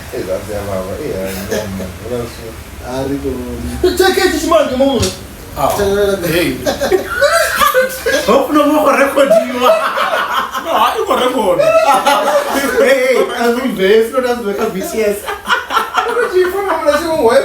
That's the amount. Yeah, what else? Take it, smart moment. Hey. Hope no more record you. No, I got record. Hey, I'm in base, not as well as BCS. What do you from a web?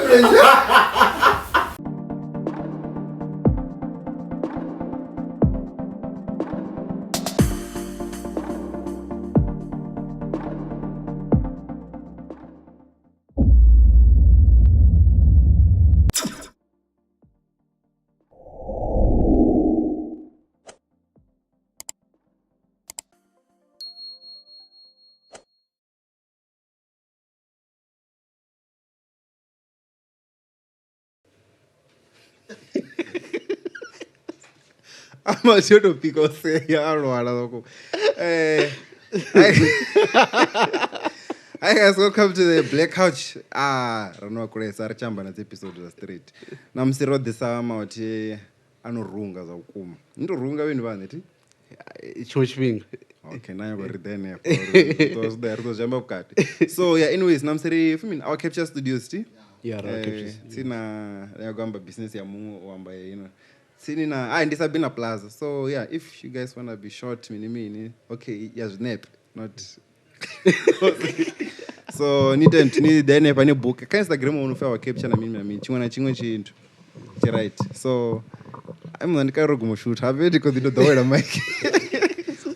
I'm not sure to pick up say yeah, I guys welcome to the Black Couch. Rano kure sari chamba na episode of Street. Na msiro disama oti anorunga za ukuma. Ndorunga wenu vane ti? Church. Okay, now you're then those there those jamba ukati. So yeah, anyways, namsiri our capture studios ti? Yeah, our capture. Sina yagamba business ya mungu wamba you know. Sinina ndisabina plaza. So yeah, if you guys wanna be short mini okay, yes nap not so need the nap any book. Can Instagram unofa capture na mimi chimwe chintu. Right. So I'm on the room shoot. Have you because you don't know mic.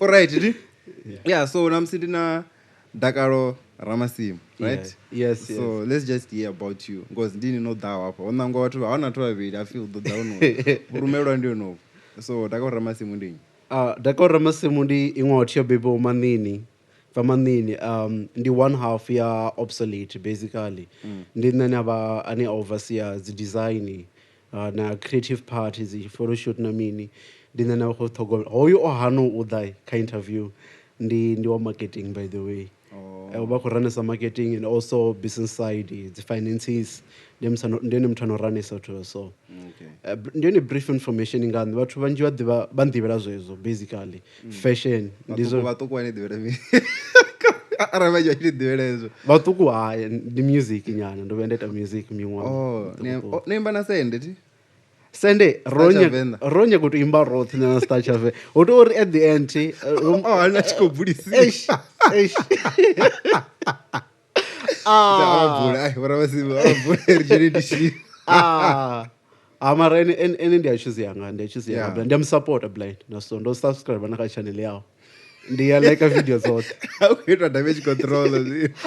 All right, yeah, so I'm sitting na Dakalo Ramasim, right? Yeah. Yes. So let's just hear about you because didn't know that hapo. Onango watu hawana tu hivi I feel the down. Rumero ndio no. So Dakalo Ramasim ndini. Dakalo Ramasim ndi ingoti bebo manini. Famanini ndi one half ya Obsolete basically. Ndi nani aba ani overseer the design na creative part is photo shoot na mini. Ndi nani aba thogo. Hoyo ohano udai ka interview. Ndi wa marketing by the way. Uba run some marketing and also business side, the finances. Then I'm trying to run it so. Okay. Then brief information in Ghana. What when you are the bandi basically fashion. These are what to do. The music in Ghana. The vendetta music me one. Oh, name bana send Sunday, Ronya go to Imba in a start of it. Or at the end, let's go, Buddhist. I'm a India choose young and they choose young. And them support a blind. No, so don't subscribe on a channel. They are like a video sort. Okay, damage control. Yes,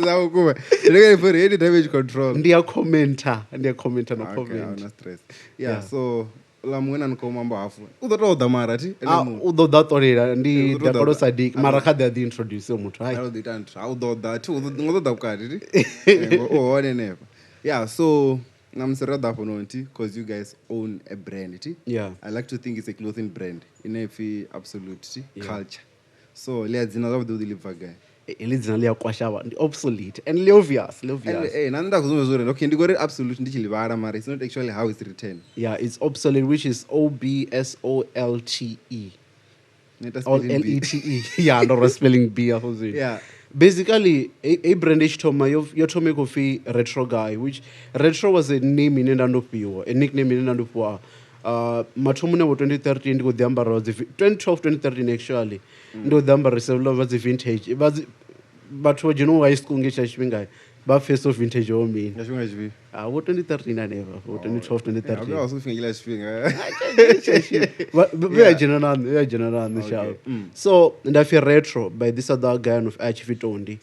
how go. They're for any damage control. They are commenter and they are commenter no comment. No stress. Yeah, so lamwena nkomamba afu. Udo da marati. Udo that orira ndi Dakalo Sadik maraka they introduce mutu. I don't didn't. Udo that udo da ukati. Oh, one never. Yeah, so namsera da pononti because you guys own a brand. Yeah. I like to think it's a clothing brand in a absolute culture. So let's know do deliver guy. Elizina kwashawa obsolete and obvious. And nanda kuzumezure okay ndi gore absolute ndichilivara mara it's not actually how it's written. Yeah, it's obsolete which is OBSOLTE. LETE. Yeah, no spelling B. Yeah. Basically, a brandish toma, your tomato fee retro guy, which retro was a name in Nandopiwa, a nickname in Nandopua. Matomuna was 2013 with the Amber 2012, 2013 actually. No, the Amber was the vintage. It was, but what you know, I school get guy. But face of vintage or me. What 2013 I never. What 2012, 2013. I also think less finger. But we are general on the show. So, and I feel retro by this other guy of Archivitondi.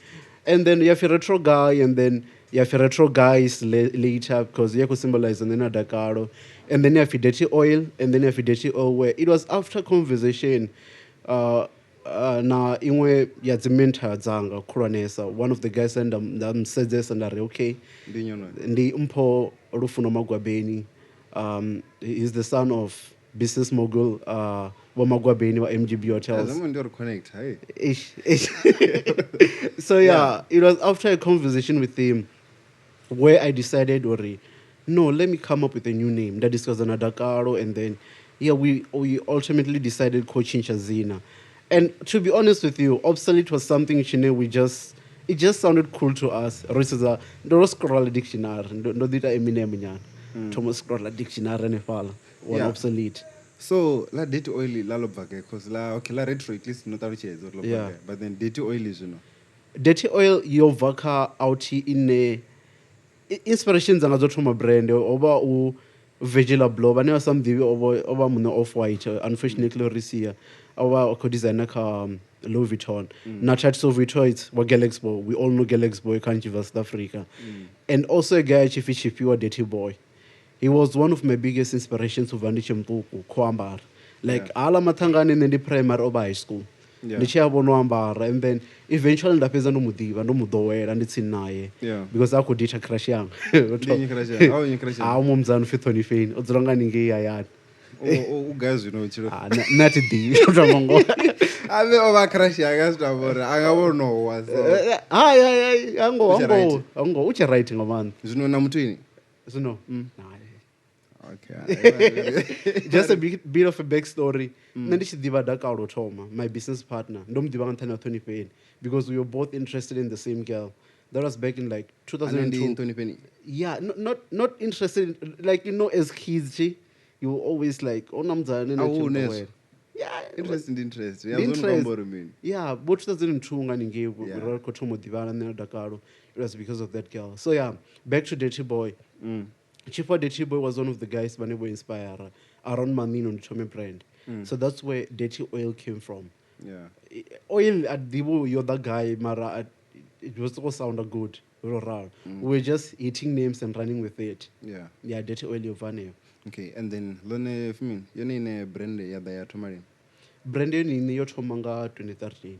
And then you have a retro guy, and then you have a retro guys later because you could symbolize and then a Dakalo. And then you have dirty oil, and then you have dirty oil where it was after conversation. Na inwe ya zimenta zanga kuranesa one of the guys and said this and are okay ndi mpo rufuno magwabeni he's the son of business mogul wa magwabeni wa MGB hotels connect so yeah, it was after a conversation with him where I decided no, let me come up with a new name that is Dakalo, and then we ultimately decided Coaching Chazina. And to be honest with you, Obsolete was something we just it just sounded cool to us. Risiza ndo scroll dictionary ndo dita Eminem nyana. Thomas scroll dictionary ne fala. One Yeah. obsolete. So la dirty oil la lobvake because la okay la retro at least no taluchezo lobvake. Yeah. But then dirty oil is Dirty oil yovaka out in a inspirations angazothoma brand oba u Vegila Blob ane wasamdivi oba mune off white unfortunately risia oba ko designer ka Louis Vuitton na chat so Vuitton wa Galaxbo we all know Galaxbo can't give us South Africa and also a guy chifi wa Dirty Boy. He was one of my biggest inspirations to Vandisha Mpuku Kwambar like ala mathangani in the primary oba high school. Yeah. Ndichiyabonwambara and then eventually ndapeza ndomudiva ndomudowera ndithi naye because akuditha crush yanga mumzana ufithoni feni udzilongani ngeyayani uguys chiro nathi divi utamanga ave ova crush yakasitavora angavonowa hayi ango uche right ngamani zvino namutwini zvino okay just a bit of a backstory nandichidiva Dakalo Thoma my business partner ndomudiva nga nthani wa Tony Payne because we were both interested in the same girl. That was back in like 2002. Yeah, not interested in, like as kids you were always like namzane yeah, interest yeah, but 2002 ngani Kotomo Divana and Dakalo. It was because of that girl. So yeah, back to Dirty Boy. Chifa Dirty Boy was one of the guys when we inspired around Manino on Chome brand. So that's where Dirty Oil came from. Yeah. Oil at Divo, you're that guy, Mara. It was all sounded good. We were just eating names and running with it. Yeah. Yeah, Dirty Oil Yovane. Okay, and then Lone Fimin, you're in a brand ya Tomari. Brandon in Yotomanga 2013.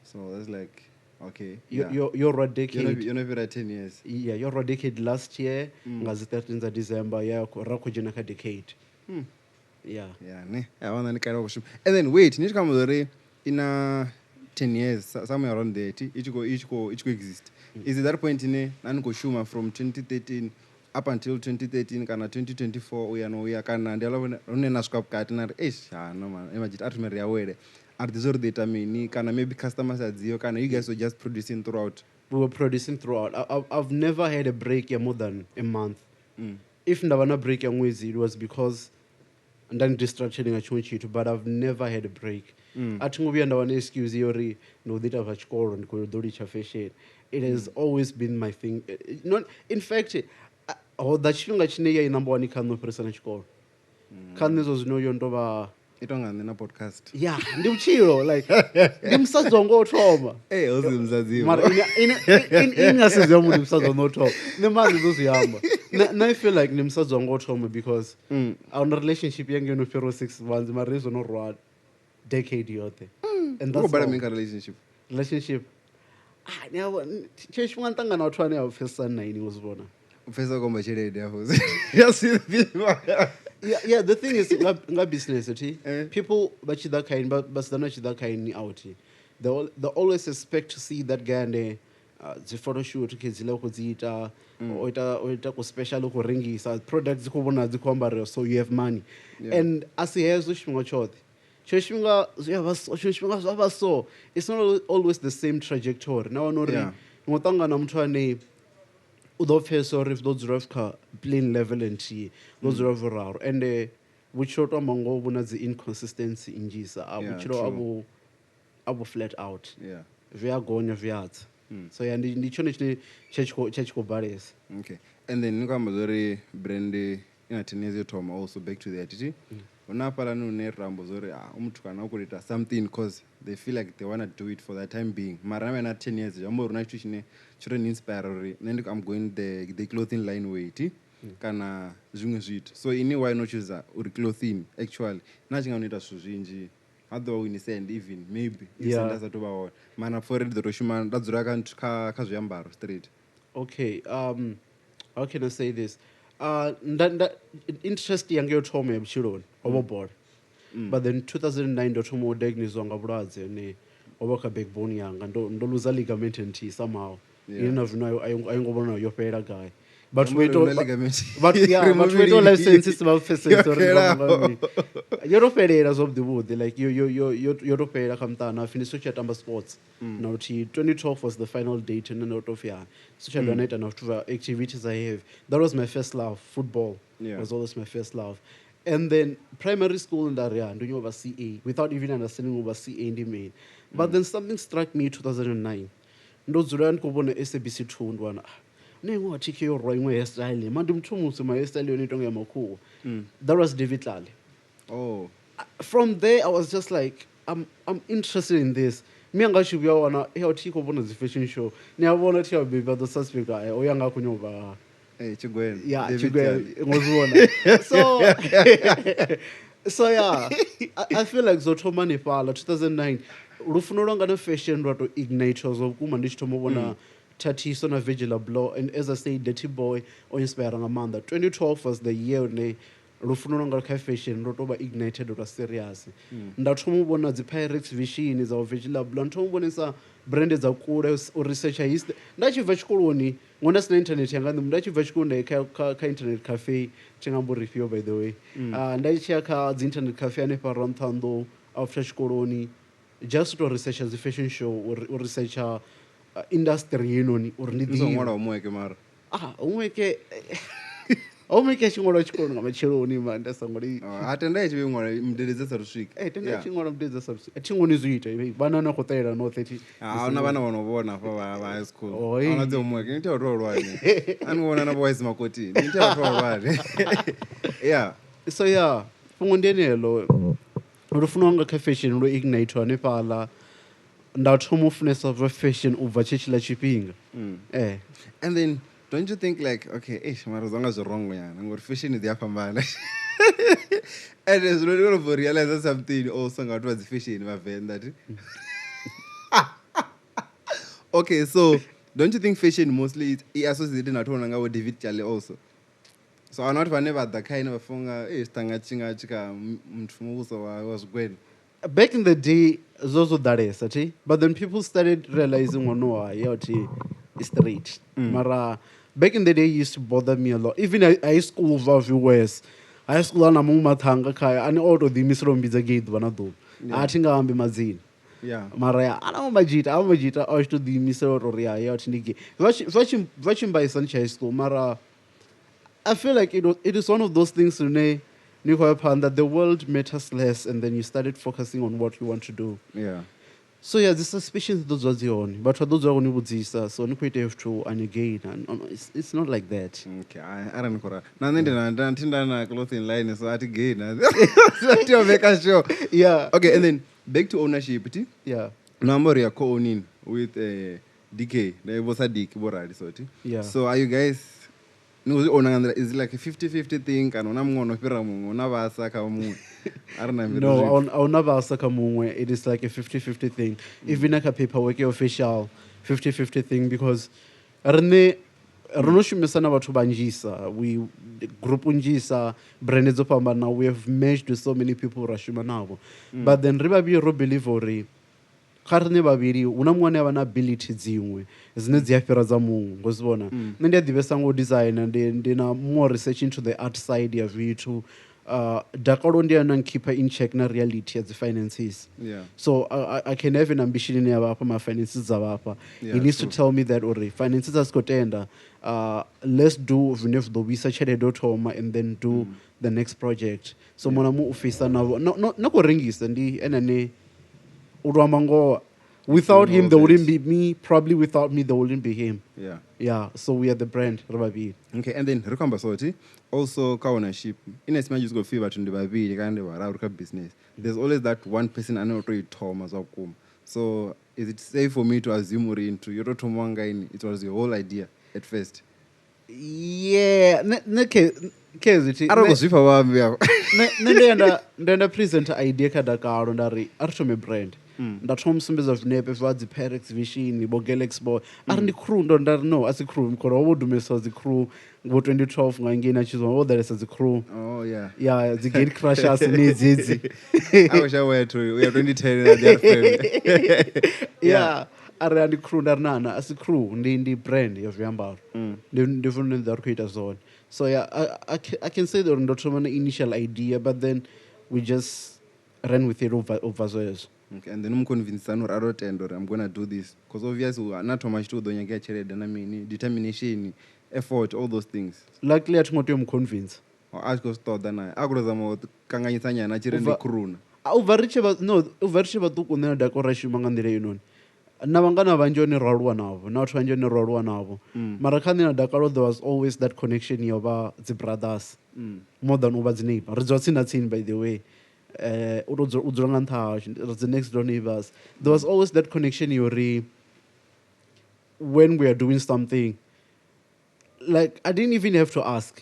So that's like, okay. You're a decade. You're never 10 years. Yeah, you're a decade last year. Ngazi 13th December. Yeah, Rakojinaka decade. Yeah. Yeah, ne. I want to kind of. And then wait, need to come in 10 years, somewhere around there. Each go exist. Is it that point in Nanko Shuma from 2013 up until 2013, kana 2024, we are kana ndela runena scope katina no man. Imagine atmeri aware. At the zoro data mini kana maybe customers at zero kana you guys were just producing throughout. We were producing throughout. I've never had a break more than a month. If ndavana break it was because and then distracting a chunchi, but I've never had a break. Atungubi and one excuse yori no data of a score and Kodoricha fashion. It has always been my thing. Not in fact, that shunga number one can no person score. Can this was no yondova in a podcast. Yeah, ndim chiro like ndim sazongo trauma. Eh, ozimzaziwa. Mara in yasizamu ndim sazongo trauma. Nemazi zosiyamba. Now I feel like ndim sazongo trauma because our relationship yange no for 6 months my reason no rod decade yote. And that's what about relationship. Relationship. Now chesh one thing na utwana ya first son 9 was bona. First komba chere devils. Yeah, the thing is, nga business, people but that kind, but they're not that kind out. They always expect to see that guy and the photo shoot kids loko zita or ita special loko ringi sa products ko bona zikwambara so you have money. And as he has ushunga chothi. So it's not always the same trajectory. Now no ngotanga na mtu ane udofeso if those rafka plain level and tea those rare and which short amango bona the inconsistency in jisa abu flat out via gonya via so yeah ndicho chechko barriers. Okay, and then nikamba zori brand ina tenezi toma also back to the attitude unapala nune rambo zori umtu kana ukulita something because they feel like they want to do it for that time being mara na 10 years jambo runa chitu chine children inspire nende I'm going the clothing line way kana zvimwe zvitu so ini why not choose uri clothing actually nachinga unoita zvizhinji otherwise we send even maybe send us atoba mana for it the roshima dadzura kazviambaro straight. Okay, how can I say this? Interest yange yotoma yabchiloni overboard. But then 2009 dotoma odegnizwa ngabulaze ne obaka backbone yanga ndo lose ligament and somehow ina vinayo ayingobona yopera guy but we Remove don't ligament. but yeah but Remove we don't life it. sciences about physics or Yokelaho. you're not fair as of the wood like you're not fair kamtana finish such at sports now 2012 was the final date and out of yeah such a donate and of activities I have that was my first love football was always my first love and then primary school in Daria doing over CA without even understanding over CA in the main but then something struck me in 2009 ndodzula ndikubona SABC2 ndwana nengothi ke yo roing hairstyle manje umthumuso my hairstyle yona into ngemakhuwa that was David Lale. Oh, From there I was just like I'm interested in this mi angasho kuyawana eyothi kubona the fashion show niyabona thi baby the suspect guy oyanga kunyoba Chigwen. yeah David chigwe Tali. ngozibona so yeah I feel like zothoma nepala 2009 lufuno lwanga ne fashion lwato ignite zokuma ndichithoma ubona Tatiso na Vigila Blow and as I say Dirty Boy o inspire ngamanda 2012 was the year ne lufuno lwanga kha fashion lotoba ignited or serious ndathoma ubona dzi Pyrex Vision za Vigila Blow ndathoma ubonisa brand za kule o researcher history ndachibva chikoloni ngona sina internet yanga ndachibva chikoloni kha internet cafe chengambo review by the way ndachiya kha dzi internet cafe ane pa Ramthando after chikoloni just to research the fashion show or researcher industry yinoni or ndi Ngizongwala umweke mara. umweke umweke chingolo chikolo ngamacheloni man ndasangoli Atenda ichi ngwala mdeleze sa ruswika. tenda chingolo mdedza subs chingoni zwiita bana na khotela no 30 Una bana vanobona fa va high school. Oi. Ona tse umweke nti otolwani. Anibona na boys makoti. Nti otolwani. Yeah. so yeah fungondenelo rufuna nga kha fashion lo ignite ane pala ndathoma ufunesa of fashion ubva chechila chipinga And then don't you think like okay, mara zonga zvirongo yana ngori fashion is yapambana. And it's really going to realize something also ngati was fashion va Venda. Okay, so don't you think fashion mostly is associated natona ngawo David Chale also? So I'm not whenever the kind of funga stanga chinga chika mthumuso was good. back in the day zozo daresa thi but then people started realizing ngono yathi is straight mara back in the day it used to bother me a lot even high school viewers high school ana mumathanga khaya ani auto the misro mbiza gate bana do athi ngahambi mazini Yeah. mara ya ana majita auto the misro ria yathi ndike vachimba high school mara I feel like it is one of those things that the world matters less and then you started focusing on what you want to do. Yeah. So yeah, the suspicions those was the only. But for those who would see so you have to and again and it's not like that. Okay, I don't know. Now then tinda clothing line so at again. So to make sure. Yeah. Okay, and then back to ownership. Yeah. Number you co-owning with DK. There was a DK boradi sorti. Yeah. So are you guys is it like a 50-50 thing and unamngono pira mungu unavasa ka mungu. I don't know. No, I'll never sakamungwe. It is like a 50-50 thing. Even like a paperwork official 50-50 thing because we group unjisa brand zopambana we have merged with so many people rashuma nabo. But then ribabi ro believe kharine babiri una mwana ava na ability dziṅwe dzine dzi a fhira dza mungu ngozibona nṋe ndi a ḓivhesa ngo design ndi na more research into the art side ya zwithu Dakalo ndi ana keeper in check na reality ya dzi finances. Yeah. So I can have an ambition in yavapa my finances zavapa. Yeah, He needs true. to tell me that already finances as kotenda let's do vine do we search at dotoma and then do the next project. So mona mu officer navo no ko ringisa ndi enane Uruamango. Without him, there wouldn't be me. Probably without me, there wouldn't be him. Yeah. Yeah. So we are the brand, Rababi. Okay, and then Rukamba Soti, also car ownership. In as much as go favor to the baby, kind of business. There's always that one person I know to Thomas or Kum. So is it safe for me to assume we're into Yoro Tomanga? It was the whole idea at first. Yeah. I don't go sweep around. Ndenda present idea ka Dakalo ndari arithome brand. Ndathoma umsumbezo vinepe vadzi Pyrex Vision bo Galaxy Boy. Ari ndi crew ndo ndari no as a crew mkoro wodumesa the crew ngo 2012 ngangena chizwa all that as a crew. Oh yeah. Yeah, the gate crushers needs I wish I were to we are 2010 and they are family. Yeah. are ndi crew ndari nana asi crew ndi brand ya zwiambaro ndi funa ndari kuita zwone. So yeah, I can say that ndo thoma na initial idea, but then we just ran with it over zwezwo. Okay, and then umconvincana uri arotenda uri I'm gonna do this, because obviously anathoma achiti udonyengea tshelede na mini, determination, effort, all those things. Luckily atingoto muconvince. Achikostoda naye akurozama kanganyisa nyana achiri ndi kuruna. Ubva ri tshe vhaṱuku nṋe na Dakalo ra shuma nga nḓila inoni, na vhangana vhanzhi one ro aluwa navho na vhathu vhanzhi one ro aluwa navho, mara kha nṋe na Dakalo there was always that connection ya vha dzi brothers more than u vha dzi neighbor. Ri dzula tsini na tsini, by the way, u dzula nga nṱha hashu, the next door neighbors. There was always that connection yori when we are doing something, like I didn't even have to ask,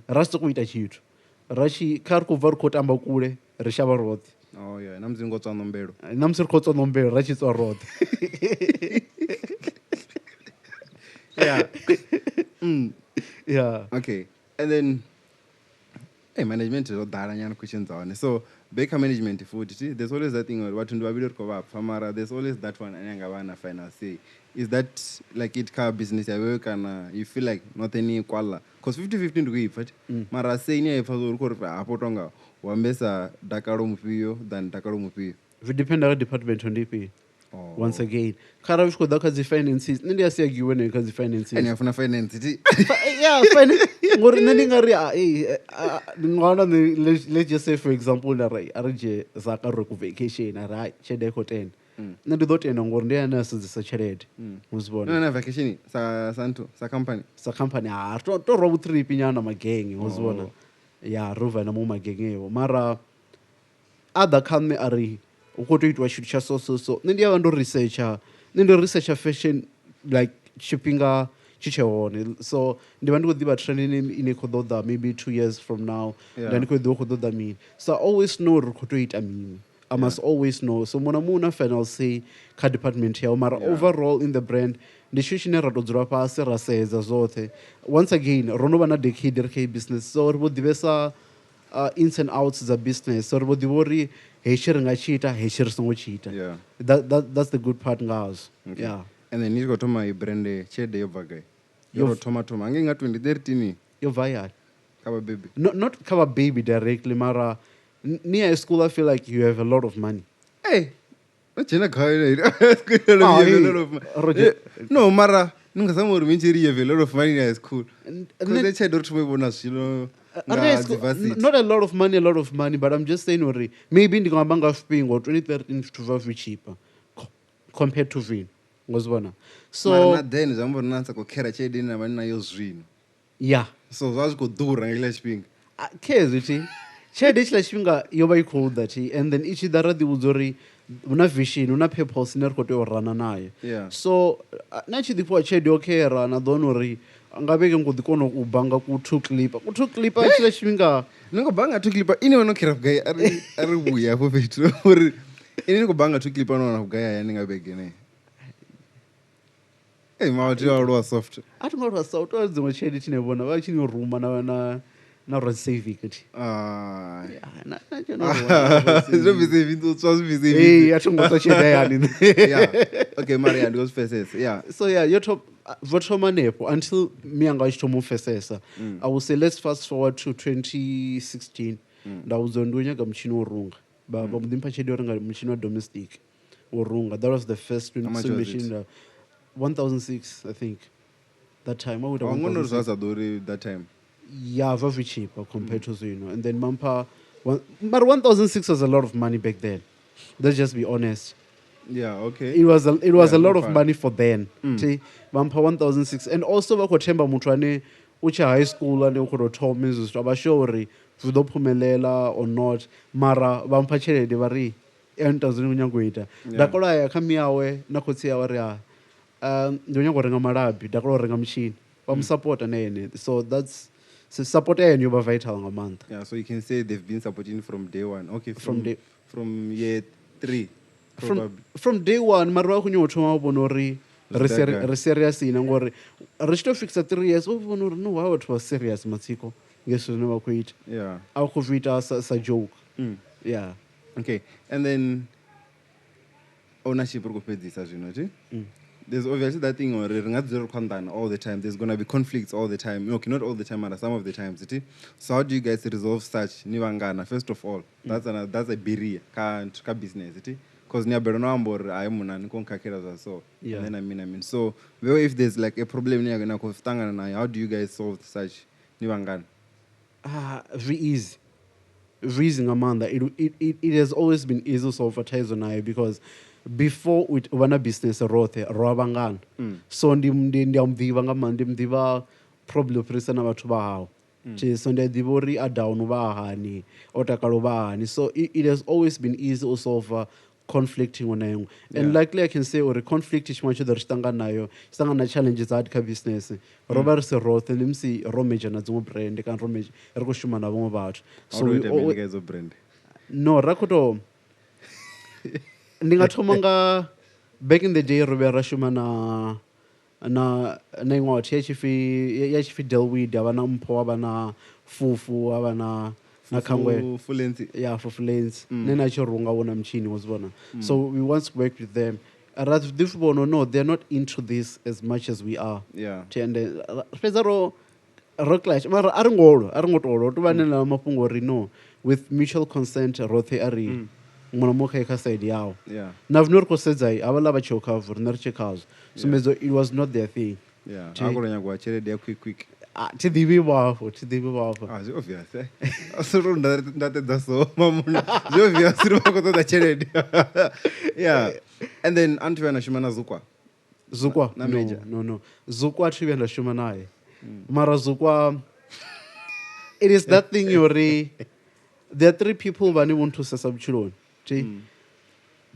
ra tshi sokou ita tshithu, kha ri khou bva ri khou tamba kule ri shavha roṱhe. Oh yeah, namusi ri khou tswa nombelo. Namusi ri khou tswa nombelo ra tshi tswa roṱhe. Yeah. Yeah. Okay, and then management is ḓala nyana questions on. So baker management food, there's always that thing what ndo vhavhili ri khou vha mara there's always that one ane anga vha na final say. Is that like it car business yawe kana you feel like not any kwala, because 50-50 ndi kuipfa mara say ni aipfa uri khou ri hapo tonga wambesa Dakalo mufhio than Dakalo mufhio? It depends on department on DP. Once again, kharali khou ḓa kha dzi finances nṋe ndi a sia giwe ne kha dzi finances. And yafuna finance Yeah, finance ngori nṋe ndi nga ri let's just say for example na ri je zaka ri ku vacation ara tshelede khou tenda nṋe ndi ḓo tenda ngori ndi ane a sedzisa tshelede muzibona na vacation sa company to ro trip nyana magenge muzibona ya rova na mu magenge evo mara other khanne ari u khou tou itwa tshithu tsha so nṋe ndi ya vha ndo researcher fashion like tshifhinga tshi tshe hone, so ndi vha ndi khou ḓivha trend ine khou ḓo ḓa maybe 2 years from now, nda ndi khou ḓivha khou ḓo ḓa mini, so I always know ri khou tou ita mini. I must always know, so mona muna final say kha department yao mara overall in the brand ndi tshithu tshine ra tou dzula fhasi ra sedza zwoṱhe. Once again ro no vha na decade ri kha business, so ri vho ḓivhesa ins and outs dza business, so ri vho ḓivha uri hetshi ri nga tshi ita hetshi ri songo tshi ita. That's the good part ngazwo. Yeah. And then ni khou thoma I brand tshelede yo bva gai? Yo thoma hange nga 2013 yo bva yani? Kha baby. Not kha baby directly mara near school I feel like you have a lot of money. Hey, wachena gai no mara ningasama uri minchiri you have a lot of money in school. Because tshelede uri thoma ibona zwino. Not a lot of money, but I'm just saying uri maybe ndingamba nga zwifhingo 2013 to 12 cheaper compared to vino ngozibona. So na then zambo nansa ko khera tshelede ine vha nayo zwino. Yeah, so zwa zwi khou ḓura nga ila tshifhinga khezwi tshelede tshila tshifhinga yo vha I khou ḓa and then I tshi ḓa ra ḓivhudza uri hu na vision hu na purpose ine ri khou tea u rana nayo. So na tshi ḓifhiwa tshelede yo khera na ḓona uri nga vhege ngo ḓi kona u banga ku 2 clipper tshila tshifhinga ni khou banga 2 clipper ine wono khera vhugai ari vhuya afho fhethu uri ine ni khou banga 2 clipper no na vhugai yani nga vhege ne? Mawati wa lwa soft. Ati ngo lwa soft o dziṅwe tshelede tshine vhona vha tshi ni ruma na ro saving kati. Na zwo busy ndo tswa busy. Athi ngo tswa tshelede yani. Okay, Maria goes first. So your top vothoma nepo until me anga tshi thoma ufesesa. I will say let's fast forward to 2016. Ndawuzo ndo nyaga mutshini wo runga. Ba mudimpha tshelede yo renga mutshini wa domestic wo runga. That was the first machine. 1,006, I think. That time, I would have. That time. Yeah, very cheaper compared to and then Mampa, but 1,006 was a lot of money back then. Let's just be honest. Yeah, okay. It was a lot of money for then. See, Mampa 1,006, and also vakothemba muthu ane ucha high school ane ukho thoma izwi abashori vudo phumelela or not. Mara vampa tshelede vari enta zwino nyangoita. Dakalo ya kha miawe na khotsi yawe ri ndo nyago renga malabi Dakalo renga machine support nene, so that's support and you vital nga month. Yeah, so you can say they've been supporting from day one. Okay, from year 3 probably. From day one mara ku nyo thoma bona uri re serious ina ngori re tshi to fixa 3 years o bona uri no wow it was serious matsiko yeso ne ba kuita. Yeah, a ku vita sa joke. Yeah. Okay, and then ownership ro go fedzisa zwino there's obviously that thing or all the time. There's gonna be conflicts all the time. Okay, not all the time, but some of the times. So how do you guys resolve such nivangana? First of all, that's a barrier ka business. Because so Yeah. and then I mean. So if there's like a problem how do you guys solve such nivangana? Very easy. Reason Amanda, it has always been easy to advertise on I because before with when a business rote robangan so ndiyamviva ngamandi mdiva probably operisa na batho ba hao so ndiyadivori a down ba hani o Dakalo ba hani so it has always been easy to solve conflicting on and likely I can say or conflict is much the stanga nayo stanga na challenges at ka business robert se rote limsi ro major na zungu brand kan ro major re go shuma na bongo batho so we guys of brand no rakoto ndingathoma back in the day robe rashuma na ngwathi yachifi delweed abana mpho abana fufu abana na kangwe fufu lens nena chirunga wona mchini wazibona so we once worked with them rather different no they're not into this as much as we are and pezaro rocklash mara aringotolo to banela mapungo rino with mutual consent rothe ari mona moka ka side yao navnor ko sedzai abala ba choka for nerchekazo so mezo it was not their thing akolonya kwa chelede quick tidivi wafo obvious asoro ndatedza so mamuna obvious ri vakotoda chelede and then antu vana shumana zukwa no zukwa tri venda shuma naye mara zukwa it is that thing yori there are 3 people vani want to sesa buchiloni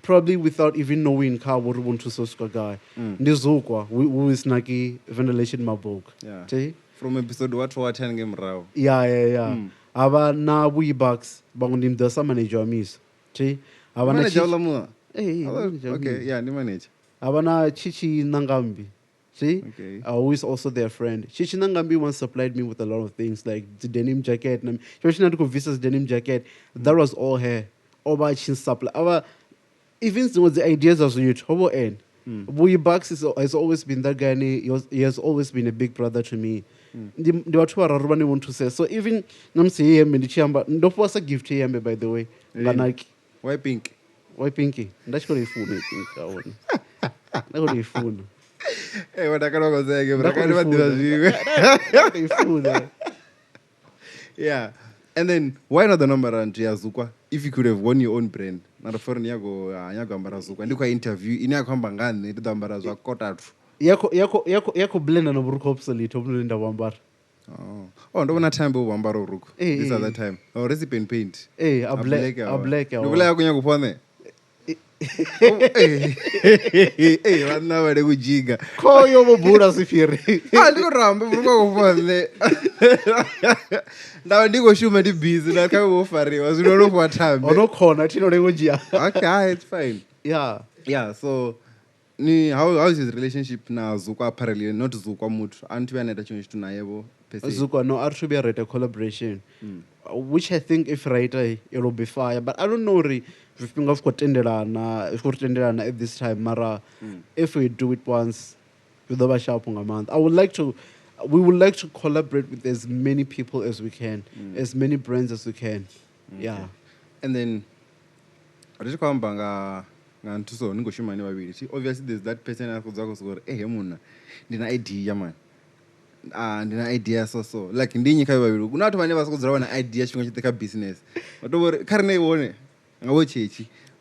probably without even knowing how we want to soska guy ndizukwa who is naki ventilation mabook from episode what 10 game raw aba na bucks bangondimdasa manager amis aba na manager okay ni manager aba na chichi nangambi who is also their friend. Chichi Nangambi once supplied me with a lot of things like the denim jacket. Especially not Visa's denim jacket. That was all her. Oba chin supply. Even the ideas of the youth. Hobo end. Boy Bucks has always been that guy. He has always been a big brother to me. The watu wararubani want to say. So even namsi him in the chamber. Don't was a gift to him by the way. Like why pink? Why pinky? That's what he food. That's what he food. Hey, what I can say, yeah. And then why not the number and Zukwa? If you could have won your own brand, not a foreign yago Zukwa. And look at interview in a combangan, the Dambarazwa caught out. Yako blend and a obsolete in the Wambar. Oh, don't want a time Wambaro Rook. This other time. Or recipe and paint. Hey, a black. No, like when you go on there. Hey, right now I do jiga. Call your Buddha Sifiri. I do ramble for there. Now I go shoot my bees and I can't go for it. I don't know what time. Or no corner, you know, okay, it's fine. Yeah. So, how is his relationship now? Zukwa apparently not Zukwa mood. Auntie Aneta changed to Nayebo. Zukwa, no, art should be a collaboration, which I think if right, it will be fire. But I don't know. If we have got at this time, Mara, if we do it once with the Bashapunga month, we would like to collaborate with as many people as we can, as many brands as we can. Okay. Yeah. And then obviously there's that person who's hey muna, didn't idea man. And an idea so like in the not many of us go an idea to take a business. But over Carne one.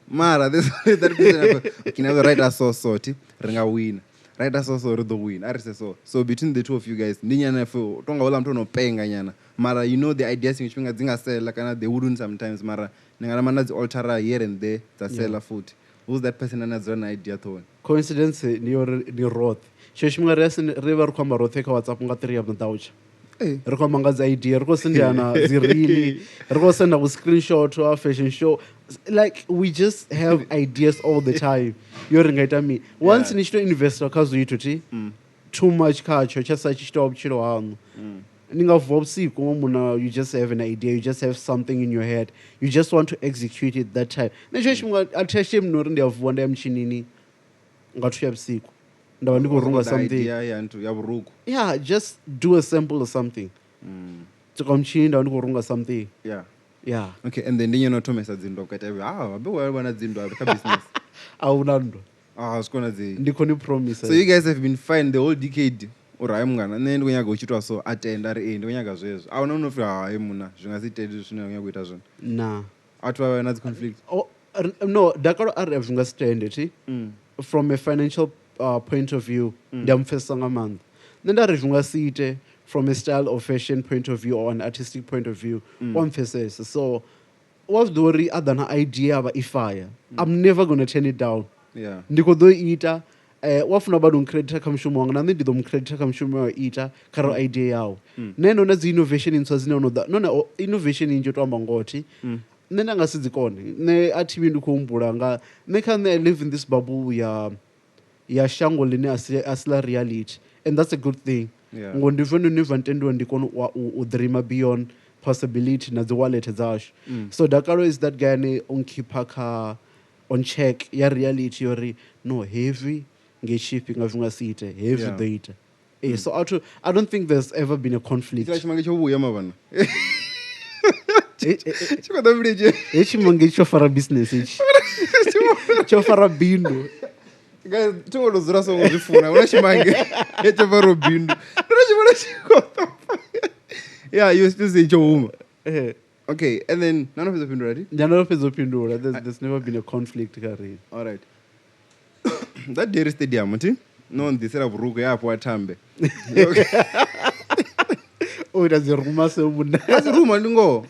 Mara, this that person can have write so sorty, ring a win. Write us also the win. I say so. So between the two of you guys, Ninyana for Tonga Olam paying Ganyana. Mara, you know the ideas which I think I sell like they wouldn't sometimes Mara. Nangamana's altera here and there that sell a food. Who's that person and has an idea to? Coincidence near Roth. Sheshma River Comaroteka what's up on the 3 of the Dauch. Rekomanga's idea, Rosendiana, Zirili, Rosenda with screenshot to our fashion show. Like we just have ideas all the time. You're right me. Once you investor cause you too much culture, just such stop chilo. You just have an idea, you just have something in your head, you just want to execute it that time. ndava ndi khou runga something idea ya vhuruku. Yeah, just do a sample or something. Tsoka mutshini ndava ndi khou runga something. Yeah. Okay, and then ndi nyeno thomesa dzindo kaita habe wana dzindo kha business. Ahuna ndo. Sikona dzi. Ndi khoni promise. So you guys have been fine the whole decade. Uri mungana nne ndi kunyaga uchitwa so atenda ri ndi kunyaga zwezwo. Ahuna unofi hayi muna zvingazitedi zvine kunyaga kuita zvona. Nah. Atwa na dzi conflict. No, Dakalo ari avinga stand from a financial point of view. Ndamfesa ngamanda. Nenda rivunga siite from a style or fashion point of view or an artistic point of view. Wamfesesa. So what's the worry other than idea about ifire? I'm never going to turn it down. Yeah. Ndiko do ita wafuna bado uncredita kha mushumo wanga na nṋe ndi ḓo mucredita kha mushumo wa ita kha idea yawo nene na dzi innovation ntswa dzine ono da nona innovation inje to amba ngoti nṋe nda nga si dzi kone nṋe a thivi ndi khou humbula nga nṋe kha nṋe I live in this bubble ya shango line asila reality and that's a good thing ngo ndi vhone ni vantendiwa ndi kone u dream beyond possibility na dzi wallet dzashu so Dakalo is that guy ne on keep on check ya reality yori no heavy nge-shipping avinga siite heavy data so I don't think there's ever been a conflict chimange chobuya mavana chimange chofara business ichi chofara bindu guys tingolozura so ngozvifuna una chimange chofara bindu ndinochibona chikota yeah you still say chohuma okay, and then none of his opinion, right? There's never been a conflict. All right. That dairy stadium, no one this of Ruga up what tambe. Oh, that's a rumor. That's a rumor. Don't go.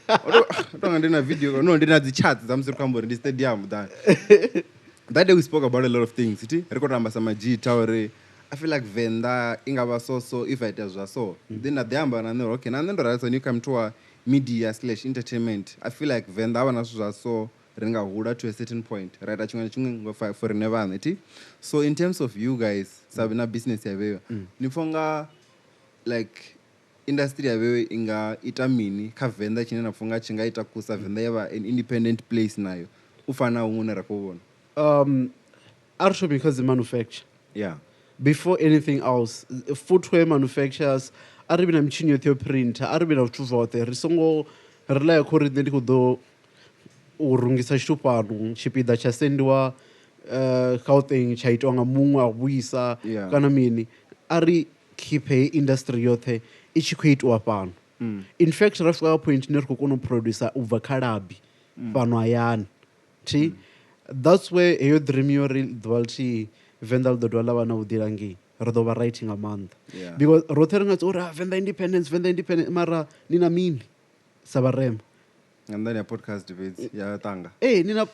Don't do a video. No, didn't the chat. I'm still coming in the stadium. That day we spoke about a lot of things. Record number some G Tower. I feel like Venda, Ingava so if I tell you so. Then at the amber and okay, and then when you come to a media/entertainment, I feel like Venda wana so renga huda to a certain point, right? Achunga for never. So in terms of you guys, sabina business yawewe, nifonga like industry yawewe inga itamini ka Venda chine nafonga chinga itakusa Venda yava an independent place nayo. Ufana ungune rakubona. Also because the manufacture. Yeah. Before anything else, footwear manufacturers. Aribina mchini yote printer, aribina utuva wote. Risongo rila kuri ndi kudo urungisa shupanu, chipida cha sendwa, kauting chaitonga munga wisa, kana mini. Ari kipe industry yote, ichi kuitu wapanu. In fact, rafika point nirko kono producer uvakarabi, panu ayan. That's where eyo dream yori dwalchi Vendal do dwala wana udirangi. Radova writing a month. Because Rotheranga ora Venda independence, mara nina mini sabarem. And then your podcast debates, yeah, tanga. Nina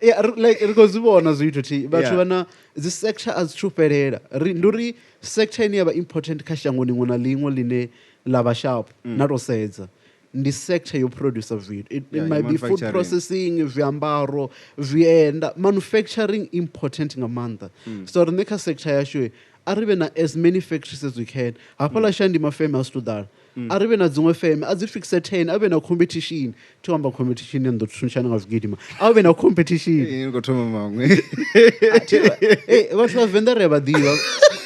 yeah, like it goes on as you to but when the sector as true pereda. Nduri sector ni aba important kashango ni ngona lingo line lava sharp, not oseza. In this sector you produce of it. It might be food processing, viambaro, vienda, manufacturing important in a month. So the next sector yashwe, aribena as many factories as we can. Apala shandi ma famous to that. Aribena zunga fame as if it's a 10, abena competition. Tuamba competition and the sunshine of Gidima. Abena competition. You go to my Hey, what's the vendor ever deal?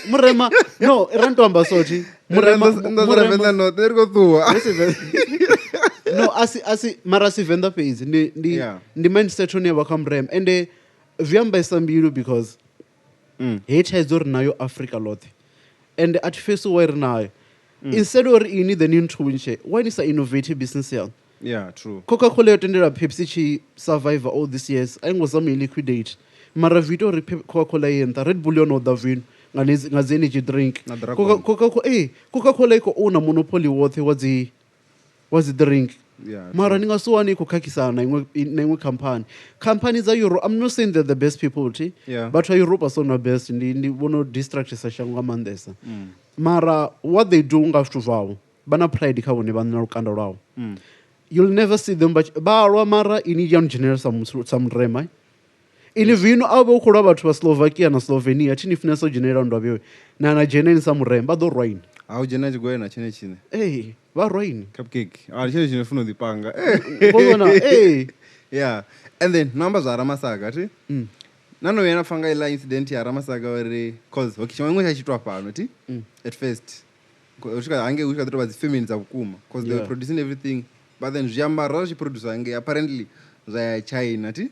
Murema, no, Ranto Ambasoti. Murema, no, there go through. No, asi marasi Venda pays. The mindset on never come rem. And the Viamba Sambiru because it has or now Africa lot. And at first where now. Instead of you need the new twinche, why is an innovative business here? Yeah, true. Coca-Cola attended a Pepsi survivor all these years. I was liquidate. Maravito Coca-Cola and the Red Bull no Davin. As energy drink. Coca-Cola own a monopoly worth was the drink. Yeah. Maraninga so ani kukakisana in campaign. Companies are Europe. I'm not saying they're the best people, but Europe are so not best in the one distract sashanga mandesa. Mara what they do after vow. Bana pride ka woni bana ukanda You'll never see them but mara in young general some rema. In vino abo kuraba to Slovakia and Slovenia chini financial general ndo na general some rem but do rain. How general go na chine. Hey, va rain. Cupcake. Chine funo dipanga. Hey. Yeah. And then numbers are Ramasaga. nanoyena fanga ila incident yaramasaga uri cause okay chimwe chachitwa pano ti at first usvika hange usvika totova dzifemini dzakukuma cause they were producing everything but then zviambara zvichiproducwa hange apparently zvayachina ti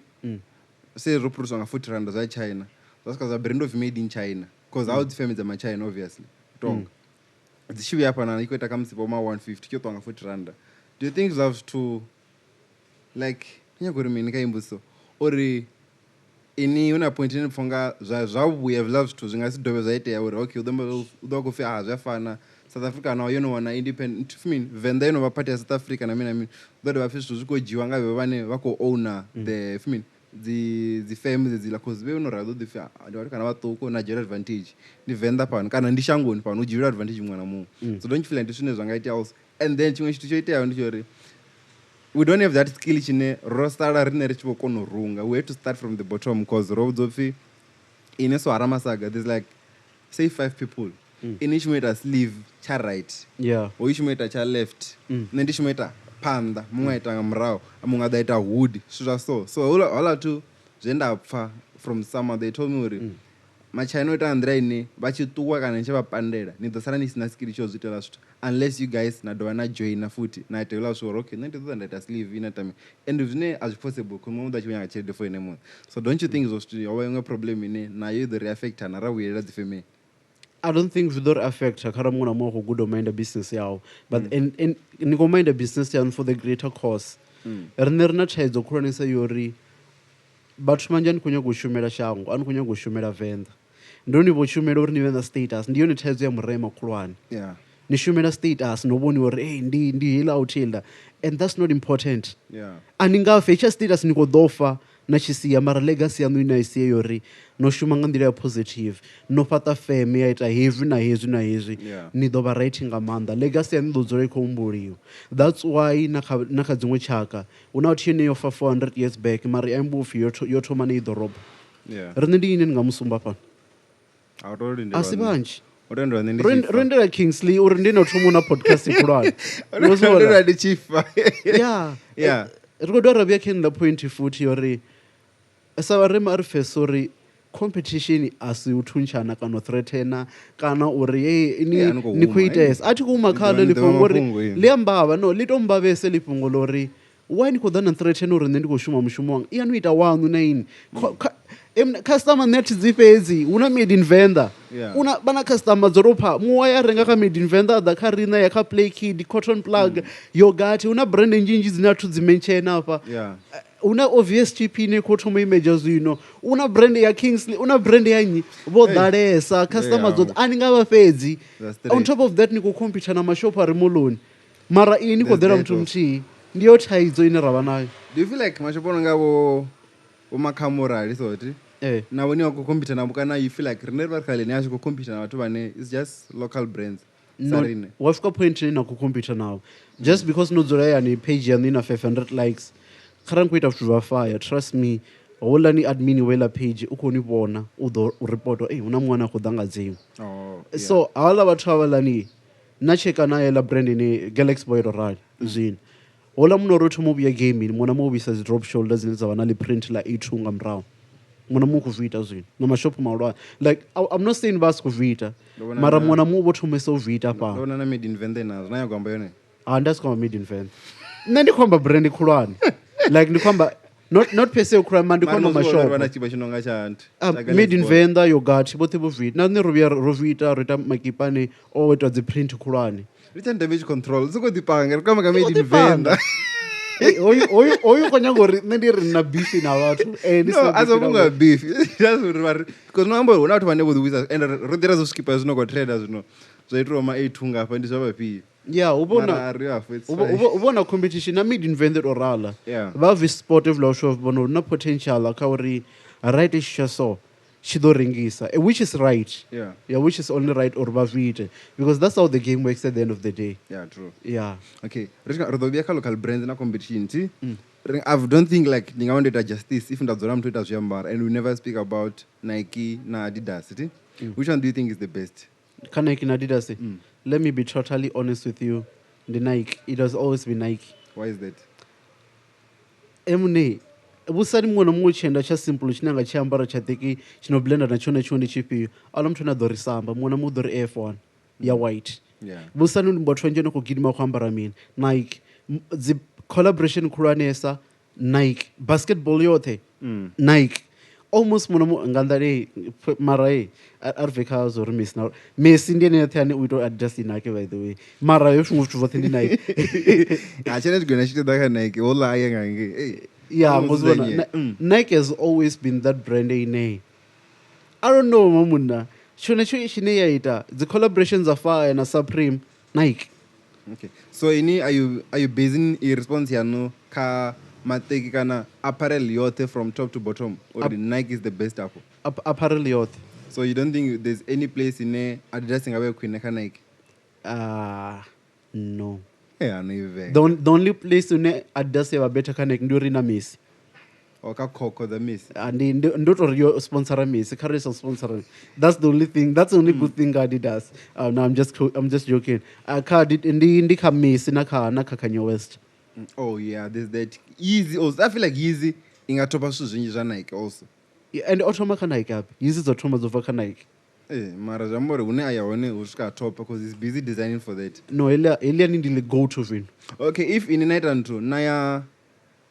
sezvoproducwa nga40 rand zvachina zvasvika zvabrand of made in China cause how dzifemi dzamachina obviously tonga dzichiuya pana ikoita kamusipa wama150 kyotwa nga40 rand. Do you think you have to like nyagori mini kaimbuso ori ini una point in pfonga zvabuya vila zvithu zvingasidove zvaiteya uri okay uda kufi zvafana South Africa now wana independent Venda inova part ya South Africa na mina uda vafi zvithu zvikojiwa ngave vane vako owner the the firms dzila cause we unorado the vari kana vatoko na jira advantage ni Venda pano kana ndishangoni pano ujira advantage mwana mu so don't you feel like this is zvangaita also and then chimwe chithu choiteya ndichori we don't have that skill chine rostara rine richivokonorunga. We have to start from the bottom because robzofi ineso haramasaga there's like say 5 people in each meter sleeve cha right or each meter cha left then each meter panda mumwe aitanga murao mumwe adaita hood so all to zvenda pfa from summer they told me uri machina oita andira ine vachituwa kana nchevapandera nidosara nisina skill chozvitela zvithu unless you guys nadova najoina futi naitevela zvoro okay nenditoza ndaita sleeve inatame and zvine hazvipossible kumwe chinyanga chelede for ine month so don't you think zvosviti yava imwe problem ine nayo idhori affect hana ravuyerera dzifemei. I don't think zvidori affect kara munhu amwe kugodomainda business yawo but nikomainda business yanu for the greater cause rine rina chaidzo kuronesa yori bathu manje anikunya kushumira shango anikunya kushumira Venda ndoni voshumira uri ni Venda status ndiyo ni chaidzo ya murema kulwane nishumira status noboni uri hey ndi hila outilda and that's not important aningafe icha status nikodofa nachisiya mara legacy yanu inaisiye yori noshuma nga ndira ya positive nofata feme yaita hevi na hezvi ni dova writing amanda legacy yanu dodzora ikomboliyo. That's why naka dzimwe chaka unauti yene yofa 400 years back mara yambufi yotoma ni idoroba rine ndi ine ngamusumba pana asi banji rendera Kingsley uri ndinotomona podcast ikulwana ndinoda ndichifa rikodora vyakenda point futi yori savarema ari fesori competition asiutunchana kana threatena kana uri hey nikuita yes ati kumakhala lipongori liambava no litombavese lipongo lori why nikodana threatena uri ndikushuma mushumo wangu iyanuita wanu naini customer net dzifedzi una made in Venda una bana customer dzoropa muwaya renga ka made in Venda dakarina yaka play kid cotton plug yogurt una brand njinji dzinathu dzimenchena apa una obvious chipine kotoma images una brand ya Kingsley una brand yanyi vodalesa customers dzot aninga vafedzi on top of that niko compete na mashop ari moloni mara ini kodera mtu mti ndiyo chaidzo ine rava nayo. Do you feel like mashop ngavo umakamura soti na when you compete na mukana you feel like never kale nyashi ku compete na watu vane it's just local brands sarine wafika point na ku compete now just because no dzora ni page ya nina 500 likes kharan kuita vha fire trust me hola ni admin wela page ukoni bona udo report una mwana khodanga dzini so awala vhathu avalani na cheka na yela brand ni Galaxy Boy right zini hola munoro thumo bya gaming mona mo bisa drop shoulders ni zavana li print la ithunga mrawo mona mu kuvita zwini no mashop malwa like I'm not saying vas kuvita mara mona mu bothume so vita pa lona na made in Venda nazo nayo kwamba yone underscore made in Venda nandi kwamba brand khulwane like ni kwamba not pese ukrama ndi kwamba mashop wana chiba chinonga cha anti made in Venda yogurt bote bovita na ne rovita rita makipane o wetwa the print khulwane written damage control ziko dipanga kama ka made in Venda oyu konyangori ndiri na beef na watu no azomunga beef that's what because no ambo una vane vodhuisa and rodera zo skipper zino kwa traders no zvaitwa ma 8 tunga apa ndi zvava pi ubona competition na made in Venda orala vavi sportive law show bono na potential akauri right is so shidoringisa which is right which is only right or bavite because that's how the game works at the end of the day. True okay rodobia ka local brands na competition ti I don't think like ningaondeta justice if ndadzora mtu ita zviambara and we never speak about Nike na Adidas ti which one do you think is the best? Can Nike na Adidas let me be totally honest with you, the Nike it has always been Nike. Why is that? Emune vusani munhu na munhu chenda cha simple chine anga chiambara cha teki chinoblenda na chone chone chipio ala muthu na ḓo ri samba munhu na munhu ḓo ri air one ya white vusani ndi mbathu nje no khou gidima khou ambara mini Nike dzi collaboration khulwanesa Nike basketball yoṱhe Nike almost munhu mu nga nḓa mara a ri bve kha zwo ri Messi ndi ene yoṱhe ane u ita Adidas Nike by the way mara yo zwiṅwe zwithu zwoṱhe ndi Nike a tshene tshigwena tshi ṱoḓa kha Nike hola aye nga ngei yeah ngozibona Nike has always been that brand ine I don't know mamunna chone chine ya ita the collaborations are fire na Supreme Nike. Okay, so ini are you basing a response yano ka mateki kana apparel yote from top to bottom or the Nike is the best apparel yote? So you don't think there's any place in Adidas ngabe kwine ka Nike? No. Yeah, no even. The only place in Adidas have a better connect ndi na Messi. Or ka Coco the Messi. And don't your sponsor Messi, carry sponsor. That's the only thing. That's the only good thing Adidas. No, I'm just joking. Ka did indi ka Messi na Kanye West. Oh yeah, there's that easy also. I feel like easy ingatopa zwinzhi zwa Nike also. Yeah, and automa ka Nike up. Easy dzo thoma dzo ka Nike. Mara jambore une aya hone usvika top because he's busy designing for that. No, elia ndile go to win. Okay, if in night and to naya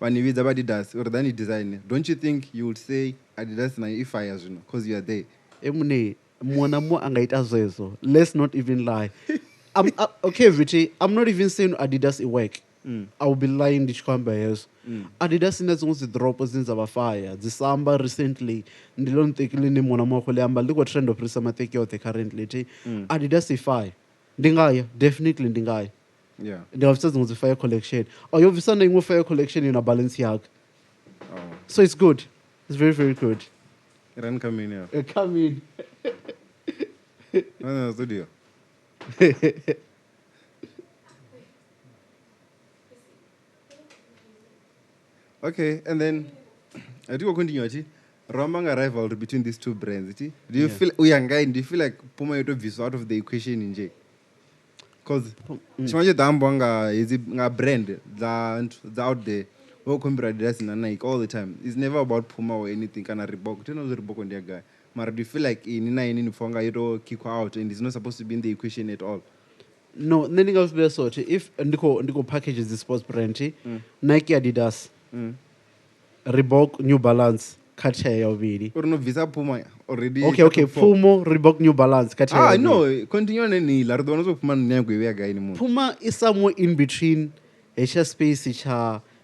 vanividza Adidas or then design, don't you think you would say Adidas na if I as you know because you are there. Emune mwana mu angaita zezo. Let's not even lie. Okay, Viti, I'm not even saying Adidas it work. I will be lying ndichikwamba yeso. Adidas inazongo zidropo zinzabafaya. Zisamba recently ndilo ntekile ni mwana mwako leamba liko trend of prisa mateki yote currently. Adidas ifaya. Ndingaya, definitely ndingaya. Yeah. Ndingafisa the fire collection. Or you have a fire collection in a Balenciaga. Oh. So it's good. It's very, very good. Run come in here. Come in. No, studio. Okay, and then I do continue. Ramanga rivalry between these two brands. Do you feel do you feel Puma is out of the equation in J? Because chimanje dambwanga is a brand that out there. We compare Adidas and Nike all the time. It's never about Puma or anything. Kind of Reebok. You know the Reebok on their guy. But do you feel like in Fonga you kick out and it's not supposed to be in the equation at all? No, nothing else be sort. If Ndiko packages the sports brand, Nike, Adidas, Reebok, New Balance, Katia already. Or no Visa Puma already. Okay. Puma, Reebok, New Balance, Katia. No. Continue on any. Lardonos of Puma never guy anymore. Puma is somewhere in between. Asia Space,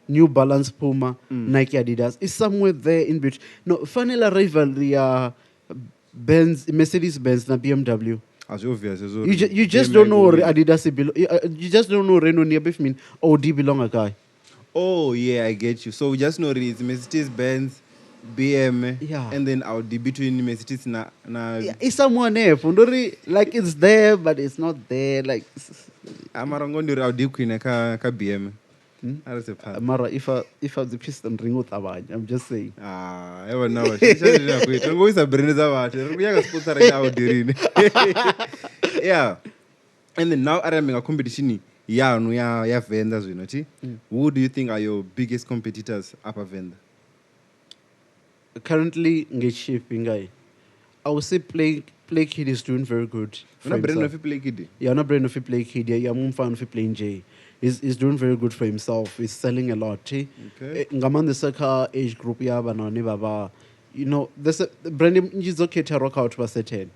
New Balance, Puma, Nike, Adidas. It's somewhere there in between. No, final rivalry. Mercedes-Benz, na BMW. As obvious as you just don't know Adidas you just don't know Renault near mean OD belong a guy. Oh yeah, I get you. So we just know it's Mercedes-Benz, BM, and then Audi between Mercedes na yeah, it's someone there. Like it's there, but it's not there. Like Amarangondi Audi Queen ka BM. Mara, if I the piston ring out I'm just saying. Ever now. Go a brain yeah. And then now I'm a competition. Yeah, vendors, you know. Who do you think are your biggest competitors upper Venda? Currently, I would say Play Kid is doing very good. You're not brain of Play Kid? Yeah, not brain of Play Kid. Yeah, I'm fan of playing J. He's doing very good for himself. He's selling a lot. Okay. Ngaman the Saka age group baba. You know, there's a brand is okay to rock out was certain.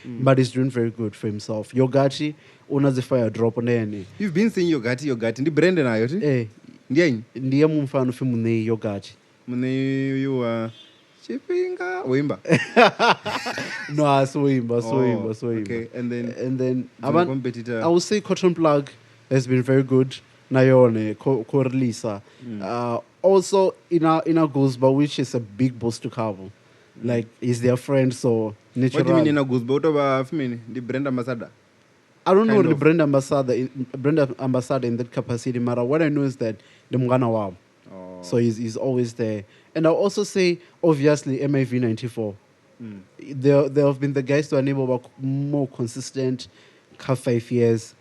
But he's doing very good for himself. Yogati, the fire drop on any. You've been saying Yogati, the brand and I. Ndiye mumfano fi mune Yogati. Mune you are Chipinga Wimba. No, so Wimba. Okay, and then competitor. I would say Cotton Plug has been very good. Nayone, Korlisa. Also in a Guzba, which is a big boss to Cabo. Like, he's their friend, so natural. What do you mean in a Guzba? What about the brand ambassador? I don't know the brand ambassador in that capacity matter. What I know is that the Mugana wow. So he's always there. And I'll also say, obviously, MIV 94. There have been the guys who are able to more consistent, 5 years.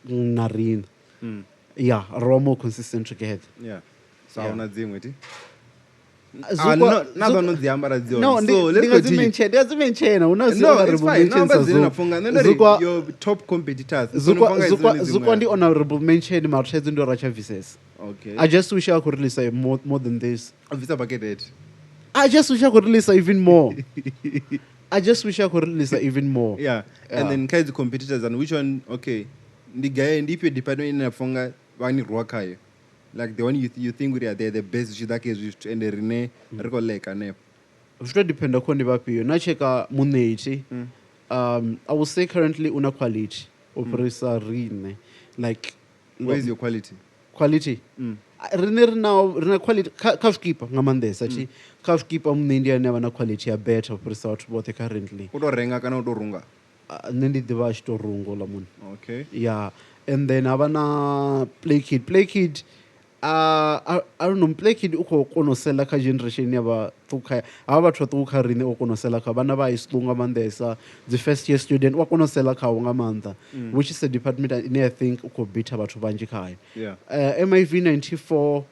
Narine. Yeah, more consistent together. Yeah. So I'm not dealing with it. nadzinodziambara No, so let's continue. ndimenchena No, it's fine. No, but zinafunga. Your top competitors. zukwa ndi honorable mention mathaidzo ndo rachavisesa. Okay. I just wish I could release more than this. Visa bucket head. I just wish I could release even more. I just wish I could release even more. Yeah. And then kinds of competitors and which one? Okay. The guy and if you department in a funga wani ruakayo. Like the one you think we are the best shidake is and the Rene Recolec and It depends on the papi. Na cheka muneti. I will say currently una quality. Operisa rine. Like where is your quality? Quality. Rene now rene quality kafkeeper ngamandesa chi kafkeeper mu India never na quality ya better operisa what both currently. Udo renga kana udo runga. Nendi divash to rungo la mun. Okay. Yeah. And then abana play kid I don't know play kid uko konosela ka generation ya ba tuka aba batho tuka rine ukonosela ka bana ba isilunga mandesa the first year student wa konosela ka ngamanda which is a department I think uko bita batho banji kai. Yeah. MIV 94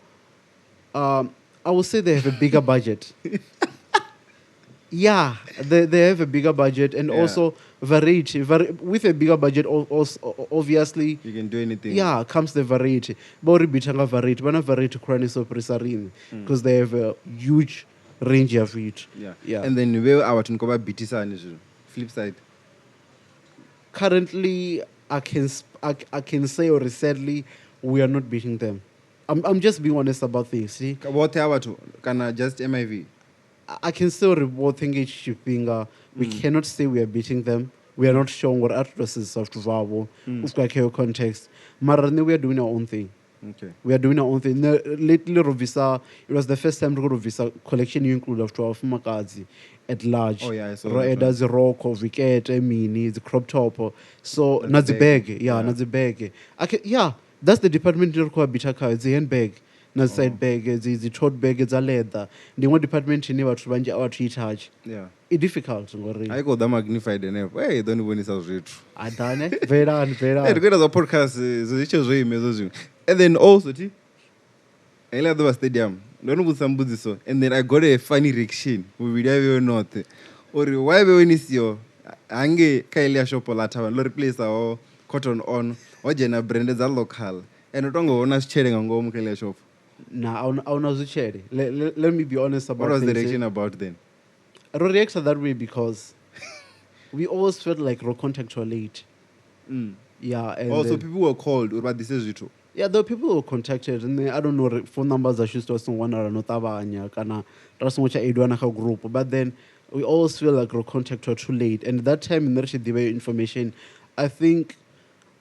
I would say they have a bigger budget. Yeah, they have a bigger budget and also variety. With a bigger budget, also, obviously, you can do anything. Yeah, comes the variety. Bori bitanga variety, but not variety chronic so presarin because they have a huge range of it. Yeah. And then where our tunkoba bitisa and flip side. Currently, I can say or recently we are not beating them. I'm just being honest about things. See, what can just MIV. I can still report thinking shipping. We cannot say we are beating them. We are not showing what addresses of Vavo, context. Marane, we are doing our own thing. Okay. We are doing our own thing. Lately, Rovisa, it was the first time Rovisa collection you include of 12 Makazi at large. Oh, yeah, I saw There's a rock of wicket, mini, the crop top. So, not the bag. Yeah, not the bag. Yeah, that's the department you require bitaka. It's the handbag. Na side bag, the tote bag, it's a leather. The one department you never to our tree charge. Yeah. It's difficult. I got the magnified enough. Hey, don't even sound rich. I done it. Very. Hey, the a podcast is and then also, I love the stadium. Don't put some boozy so. And then I got a funny reaction. We will have not. Or why when is your Ange Kailia shop or Latavan, replace our cotton on or Jenna branded a local. And don't go on us chatting and go Kailia shop. Nah, I was cherry. Let me be honest about what was the reaction about then? I don't react that way because we always felt like raw contact were late. Yeah. And also, people were called. What this is you yeah, the people who were contacted and I don't know phone numbers I should also one or not kana that's much group. But then we always feel like raw contact were too late. And at that time in the information, I think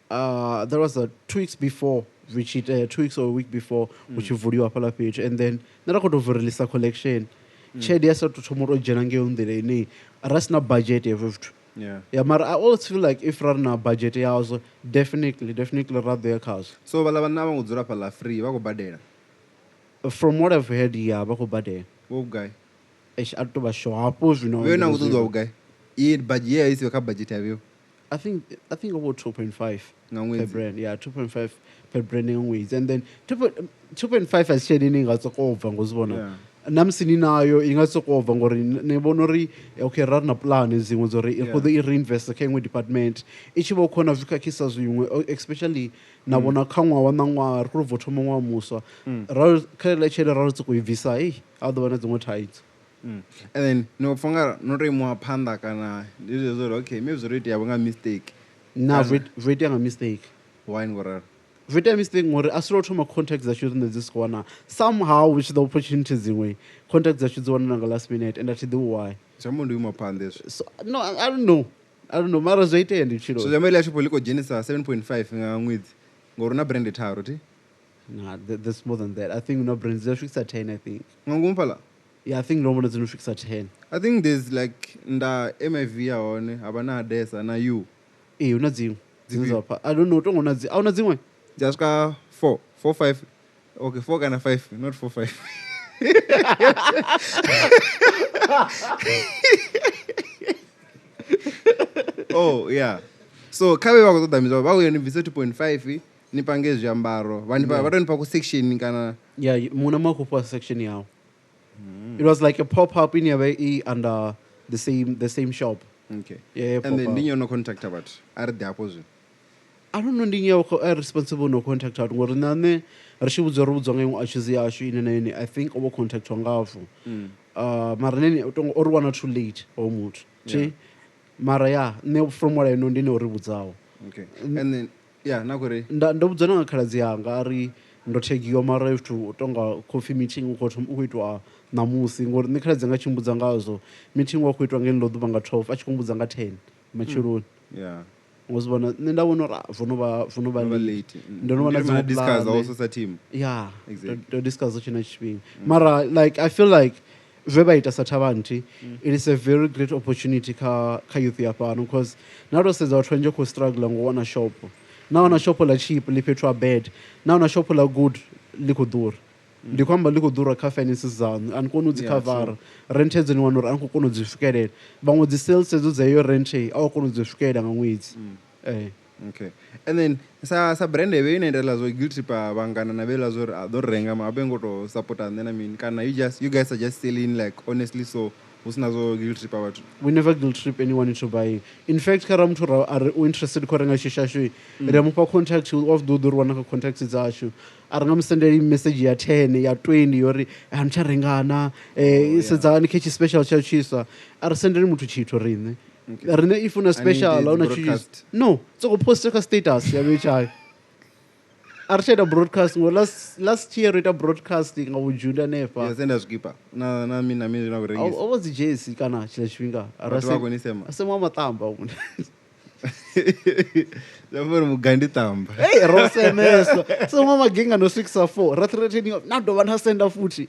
there was 2 weeks before. Which 2 weeks or a week before, which you video up on a page, and then I could over release a collection. Chedia to tomorrow Janange on the day, Rasna budget. Yeah, but I always feel like if run a budget, I also definitely run their cars. So, Valana would drop a free, what badera? From what I've heard, yeah, Bako Bade. What guy? I should to show up, you know. We're not the guy. Eat, but yeah, is your budget have you? I think about 2.5 per brand. Yeah, 2.5 per branding ways. And then 2.5 as shading as a over was one. Namsini nayo ingasokova ngori nebonori okay run a plan is was the reinvest the Kingsley department ichibo khona vika kisa zwimwe especially na bona khangwa wa nangwa ri voto mongwa muswa ra khele chele ra tsuku visa other one is tight. And then no funga no re mo phanda kana this is okay maybe already yabanga mistake na vete a mistake wine ngora vete mistake ngore asiro thoma contacts that should in this corner somehow which the opportunities in way contacts that should one nga last minute and that do why someone do mo pandes so no I don't know mara zoite and chilo so jameli asho poliko Genesis 7.5 nga ngwidzi ngoro na brand tharo ti nah there's more than that I think no brands they fix at 10 I think ngompala. Yeah, I think no one is going to fix at 10. I think there's like nda MIV aone abana desa na you. Unazi. I don't know. Don't unazi. Unazi. Just ka 4, 5. Okay, 4 kind of 5, not 4, 5. Oh yeah. So kabe bako tamizo bako ni visa 2.5 ni pangezo yambaro. Vani pa section kana. Yeah, muna mako section yao. It was like a pop-up in Yabai under the same shop. Okay. Yeah, And then pop-up. you no contact about are the opposite. I don't know ndinyo responsible no contact out ngori nane ri xi vudza ri vudza ngai a chizi yashu ine I think over contact ngafo. Mara nene or one or too late or mut. Yeah. Mara yeah, ne from what I know ndine uri vudzawo. Okay. And then yeah, nakore. Ndo vhudzana nga khaladzi yanga ari ndo thegiwa mara if to tonga coffee meeting ukho itwa namusi ngori nne khaladzi yanga chimbudza ngazwo meeting wa khou itwa ngeni ḽo ḓuvha nga 12 a tshi khou mbudza nga 10 matshiloni. Yeah. Ngozibona nne nda vhona uri vono vha late. ndo no vhona Ndiri discuss also sa team. yeah Exactly. to discuss tshina tshifhinga mara like I feel like veba ita sathavanti it is a very great opportunity ka youth ya fano because now to sedza vhathu vhanzhi khou struggle ngo wana shop na wana shop la cheap li fhethu a bad na wana shop la good li khou ḓura ndi khou amba li khou ḓura kha finances dzanu ani koni u dzi khavara rent edzo ni wana uri ani khou kona u dzi swikelela vhaṅwe dzi sales edzo dza iyo rent a u kona u dzi swikelela nga ṅwedzi Okay. And then sa brand eve inaendela zo guilt trip vangana na vela zo do renga ma abengo to support and then I mean kana you guys are just selling like honestly so usina zo guilt trip about. We never guilt trip anyone into buying. In fact, kara mtu are interested ko renga shisha shu re mupa contact of do wana ka contact zashu ari nga msendeli message ya 10 ya 20 yori ancha rengana sedza ni kechi special cha chisa ari sendeli muthu chito rine rine if una special una choose no so go post ka status ya becha ari sheda broadcast ngo last year ita broadcasting ngawujunda nefa Yeah, send us keeper na mina na go rengisa. owazi jesi kana chila chifhinga asema matamba umuntu Jambo mugandi tamba. hey rosemeso so mama ginga no 6 ra threatening na do vana senda futhi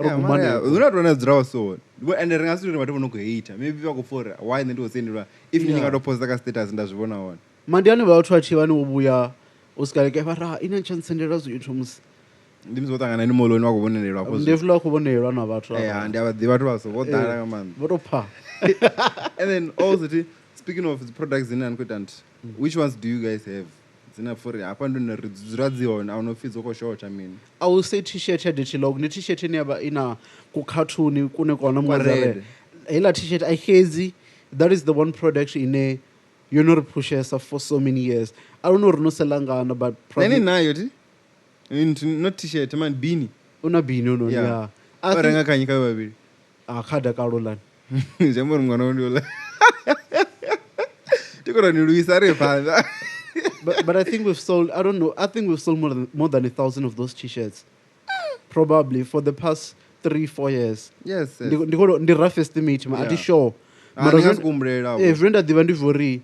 Yeah, una tona draw so. And renga suri vhathu vho no go hate. Maybe va go for why then do sendela if you nga do post ka status ndazvibona wona. mandiani vhathu vachivani vobuya usikaleke vara ina chance sendela zwithu musi ndimuzotangana ni moloni wa kuvonelelwa ko ndefula kuvonelwa na vhathu ndi avadzi vhathu vaso vo ḓala nga maanḓa votopha and then also speaking of the products dzine anikuita which ones do you guys have dzine for hapa ndo ri dzula dziona auno feel ko short mini I will say t-shirt ya dirty log ni t-shirt ne yava ina ku cartoon kune kona mwazare hela t-shirt I hazy that is the one product ine you know pushesa for so many years I don't know no selangana but probably nayo ti not t-shirt man beanie una bini no yeah arenga kanyika vavili akhada Dakalo jambo ringwana ndiola tikora ni luisa re phanḓa. But I think we've sold, I don't know, I think we've sold more than 1,000 of those t-shirts. Probably for the past 3-4 years. Yes. The rough estimate, ma ati sure. Venda diva ndivori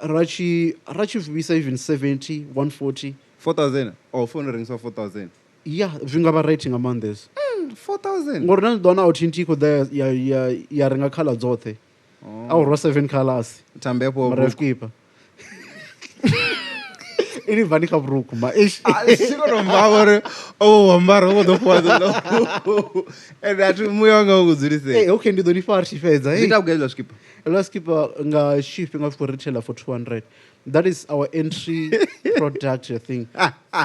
rachi visa even 70, 140. 4,000 or 400 rings for 4,000. Yeah, vinga ba rating among this. 4,000. Ngori na dona authenti ko there ya renga color zote. Au 7 colors. Tambe po keeper. Ini vani ka bruku ma ish. Siko no mbawore wambara wo do kwazo lo. Ati muyonga ukudzirise. Hey, okay ndi doni far shifedza. Zita kugezwa skipper. Last skipper nga shipping of retailer for 200. That is our entry product thing.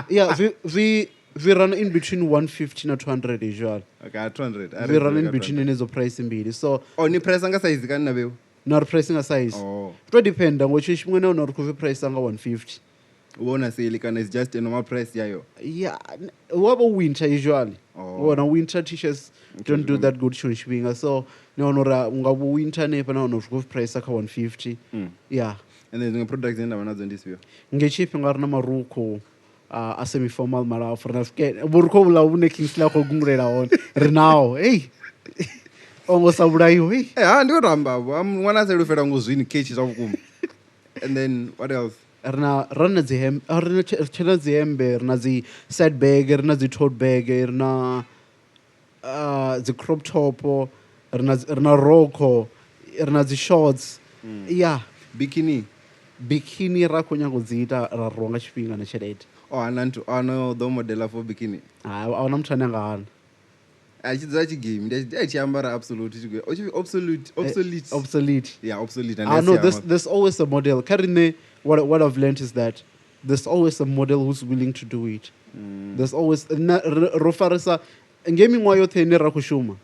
Yeah, we run in between 150 na 200 usual. Okay, 200. We run in between inezo price mbili. So ni price nga size kana bewu. Not pricing a size. It depends on which one or could price anga 150. Wona sale kana is just a normal price yayo. Yeah, what about winter usually? When a winter t-shirts don't do that good shipping. So no unga winter ne pana no price aka 150. Yeah. And then the products in the this view. Nge shipping arna maruko a semi formal mara for nafke. Burko la une Kingsley ko gumrela on. Renao. Hey. Almost aburayo. Hey. Ndiko ramba. Mwana se rufera ngozwini kechi zavukuma. And then what else? Rana zihem, chela zihembe, rna zi side bag, rna zi tote bag, rna zi crop top, rna roko, rna zi shorts. Yeah. Bikini Rako nyango zita raronga chipinga na chelete. Anantu ano do modela for bikini. Awona mthana ngana. Achidzira chigame achiambara absolute obsolete. Yeah, obsolete. And no, there's always a model. Karine, what I've learned is that there's always a model who's willing to do it. There's always rofarisa ngemi mwayo thene rakushuma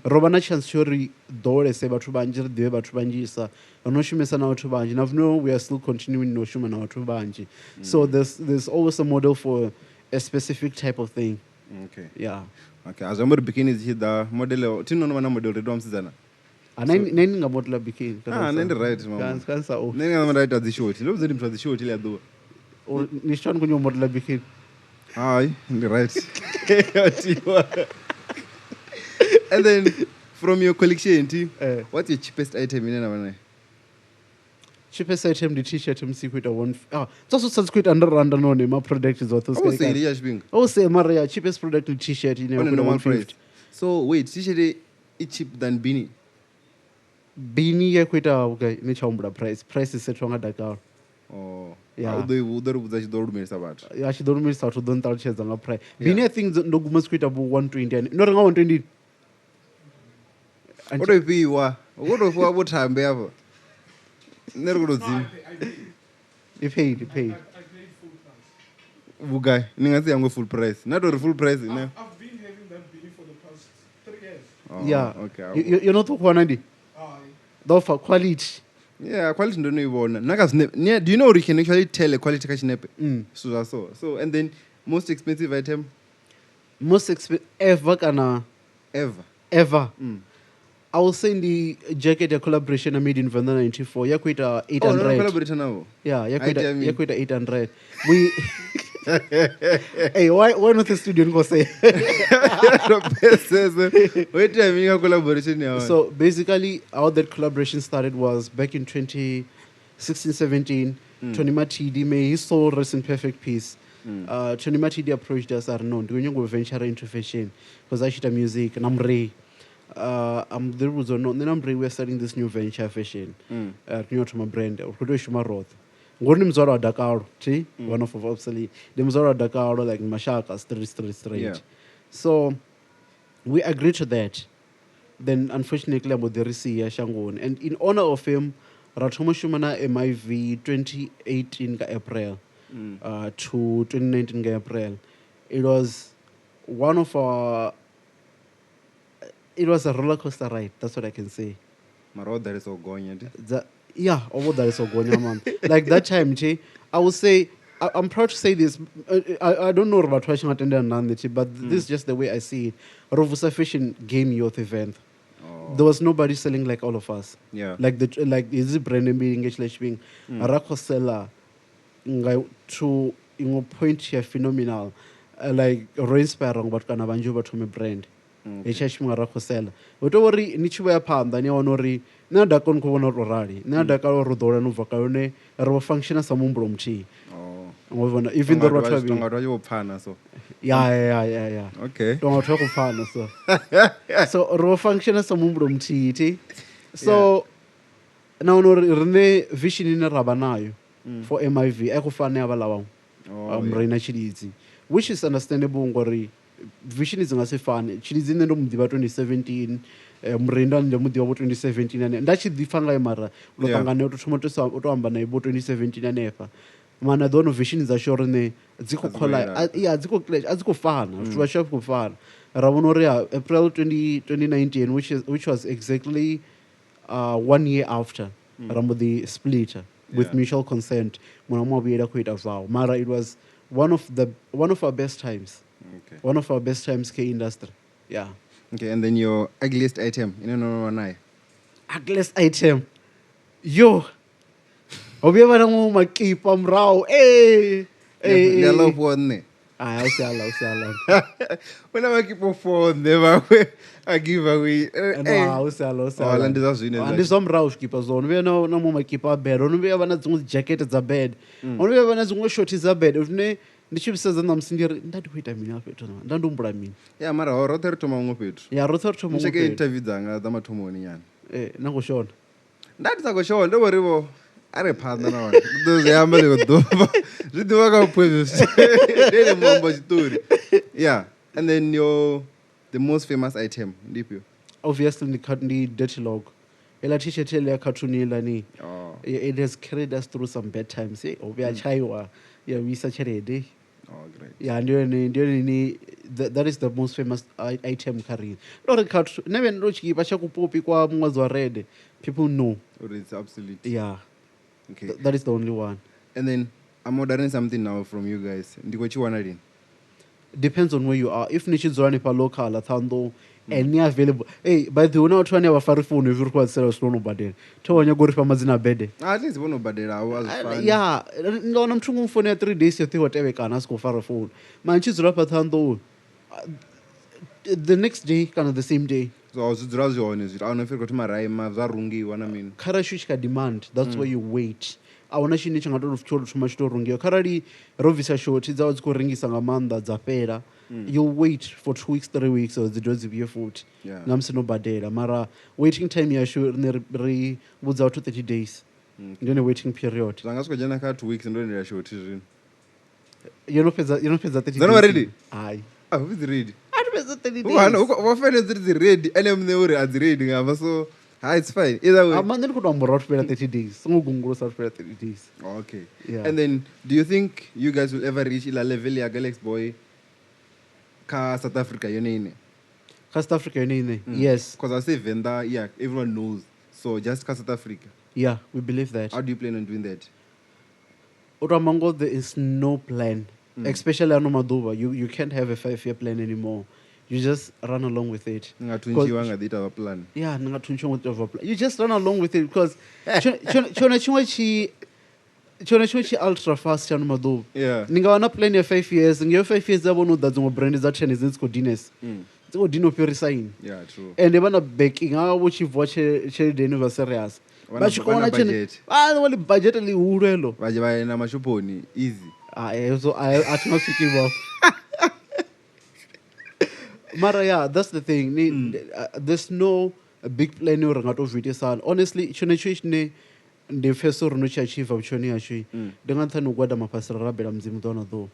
ro vha na chance tsho ri ḓowelese vhathu vhanzhi ri ḓivhe vhathu vhanzhisa ri no shumesa na vhathu vhanzhi now we are still continuing no shuma na vhathu vhanzhi so there's always a model for a specific type of thing. Okay. Yeah. Okay, azvamba uri bikini dzi tshi ḓa model tinoona na model redu wa musidzana. Nani nga model bikini. Nani right mama. Kansa o. Nani nga mara dzi short. Lo bzedi mthu dzi short ile ḓuwa. Ni shona kunyo model bikini. Hayi, ndi right. And then from your collection team, what's your cheapest item in na? Cheapest item the t-shirt msikwita one so sanskrit under randa no ma product is authors Oh say ya shibinga. Oh say mara cheapest product the t-shirt in a normal price. So wait, t-shirt is cheap than beanie. Beanie yakwita okay ni chaumbula price is set nga Dakalo. Oh. Yeah. Udori budza chidorumelisa vhathu. Ya chidorumelisa vhathu don't talchedza nga price. Beanie I think ndo guma skwita bu 120 no renga 120. Odopiwa. Odofuwa bothambe hapo. Nero kudodzima. You paid. I paid full price. Bugai, ningatsi yangu full price. Not full price, no. I've been having that beanie for the past 3 years. Oh, yeah. Okay. You're not one though for quality. Yeah, quality don't know. Do you know you can actually tell a quality kachinepe? So and then most expensive item? Most expensive ever kana ever. I will say the jacket a collaboration I made in Venda 94. Yakwita 800. Oh, no collaboration now. Yeah, yakwita 800. We hey, why not the studio go say? Wait, collaboration now. So basically, how that collaboration started was back in 2016-17. Tony Matidi made his soul rest in perfect peace. Tony Matidi approached us. I don't know. Do you go venture into fashion? Because I shoot music and I'm Ray. There was no. Then I'm Ray. We're starting this new venture fashion. New to my brand. Or could we show my road? Ngoni mzora Dakalo, one of Obsolete. The mzora Dakalo like Mashaka straight. Yeah. So we agreed to that. Then unfortunately about the Risi Shangon. And in honor of him, Ratomo Shumana MIV 2018 April to 2019 April. It was one of our it was a roller coaster ride, that's what I can say. My road that is all going. Yeah, over that is Ogonya, man. Like that time, I would say, I'm proud to say this. I don't know about watching attendant and but this is just the way I see it. Rovusa Fashion Game Youth event. Oh. There was nobody selling like all of us. Yeah. Like is it brand being engaged being Arako seller to point here phenomenal. Like inspiring but kana banjo to my brand. Echashi Arako seller. Whatever nichiwa ya panda ni onori na dakon ko wona rorali na dakalo rodora no vakane ro function as mumbro mchi ngobona even though what we ngado yo phana so yeah okay don't talk phana so ro function as mumbro mchi so now no rene vision ina rabanayo for MIV ekufane abalawa mrena chiditsi which is understandable ngori vision is ngasefane chiditsi ndo mdiba 2017 mrenda ndo mudiwa 2017 ane ndachi difanga imara lokangane utothoma to amba na ibo 2017 anefa mana dono vision za sure ne dziko khola yeah dziko clash aziko fana tuwa shop ko fana rabona ri April 2019 which was exactly 1 year after rambo the split with mutual consent mona mo bieda ko ita vawo mara it was one of our best times. Okay. One of our best times K industry. Yeah. Okay, and then your ugliest item, ugliest item. Yo. Obiya na mo makipa mrao. Hey. Ya love one. I'll say. When I keep on phone, never I give away. No, I'll say. And there's some raush keeper zone. We no more keeper bed. Only we have na zungu jacket at the bed. Only we have na zungu short is a bed. Ufne ndichipisa namsindira ndadikuita mina peto ndandombura mina ya mara rother to mango peto ya rother to mango cheke interview dzanga dza mathomoni nyana nangoshona ndatisa kushona ndo rivo are phanda na wona ndo yamba lekodoba zvidiwa ka pwezvo ndele mombo chitori yeah and then the most famous item ndipyo obviously the dirty log ela t-shirt ile cartoonila ni it has carried us through some bad times obya chaiwa ya visa cherede Oh, great. Yeah, that is the most famous item carrying. Not a cut. Never know chikipa chakupopi kwa mwezi wa red. People know. Or it's obsolete. Yeah, Okay. that is the only one. And then I'm ordering something now from you guys. Ndiko chiwanadini. Depends on where you are. If nichizorani pa local athando any available. Hey, by the way, now trying to have a far phone if you require sell us no bad. Tell when you go for mazina bed. At least one but I was fine. Yeah, no, I'm trying for 3 days. You think whatever can ask for a phone. Man, she's rap athando. The next day, kind of the same day. So I was just honest. I don't know if you got my rhyme, Zarungi, what I mean. Karashishka demand. That's where you wait. I want to see niching a lot of children from my store rungi. Karadi rovisa short. It's always going sangamanda zapera. You'll wait for 2 weeks, 3 weeks, or the doors of your food. Yeah. Namse no badera. Mara waiting time ya sure re woods out to 30 days. Then a waiting period. So I'm going to go 2 weeks and don't shoot. You know, pesa 30 days. They're not ready. Aye. Oh, who's ready? I don't pesa 30 days. What friend is ready? And I'm never at reading. So it's fine. Either way. I'm not going to rot for 30 days. Some go out for 30 days. Okay. Yeah. And then, do you think you guys will ever reach ila level ya Galaxy Boy ka South Africa? You know? South Africa, you know, yes. Because I say Venda, yeah, everyone knows. So just ka South Africa. Yeah, we believe that. How do you plan on doing that? Uramango, there is no plan. Especially on Mudau, you can't have a 5-year plan anymore. You just run along with it. Ngatunchiwanga did our plan. Yeah, you just run along with it because chona ultra fast on Mudau. Yeah. Ninga wana plan ya 5 years. Ninga 5 years zabo no dazo brand za 10 is in Guinness. Ziko dino pure sign. Yeah, true. And they wanna baking which you watch the serious. But you wanna budget. Wali budget ali urelo. Baje ba na mashoponi easy. So I not speaking about. Mara, yeah, that's the thing. There's no big plan or ngato video san. Honestly, chone the first or no achieve of chone achi. Denganta no gwada mapasara rabela mzimu dona do.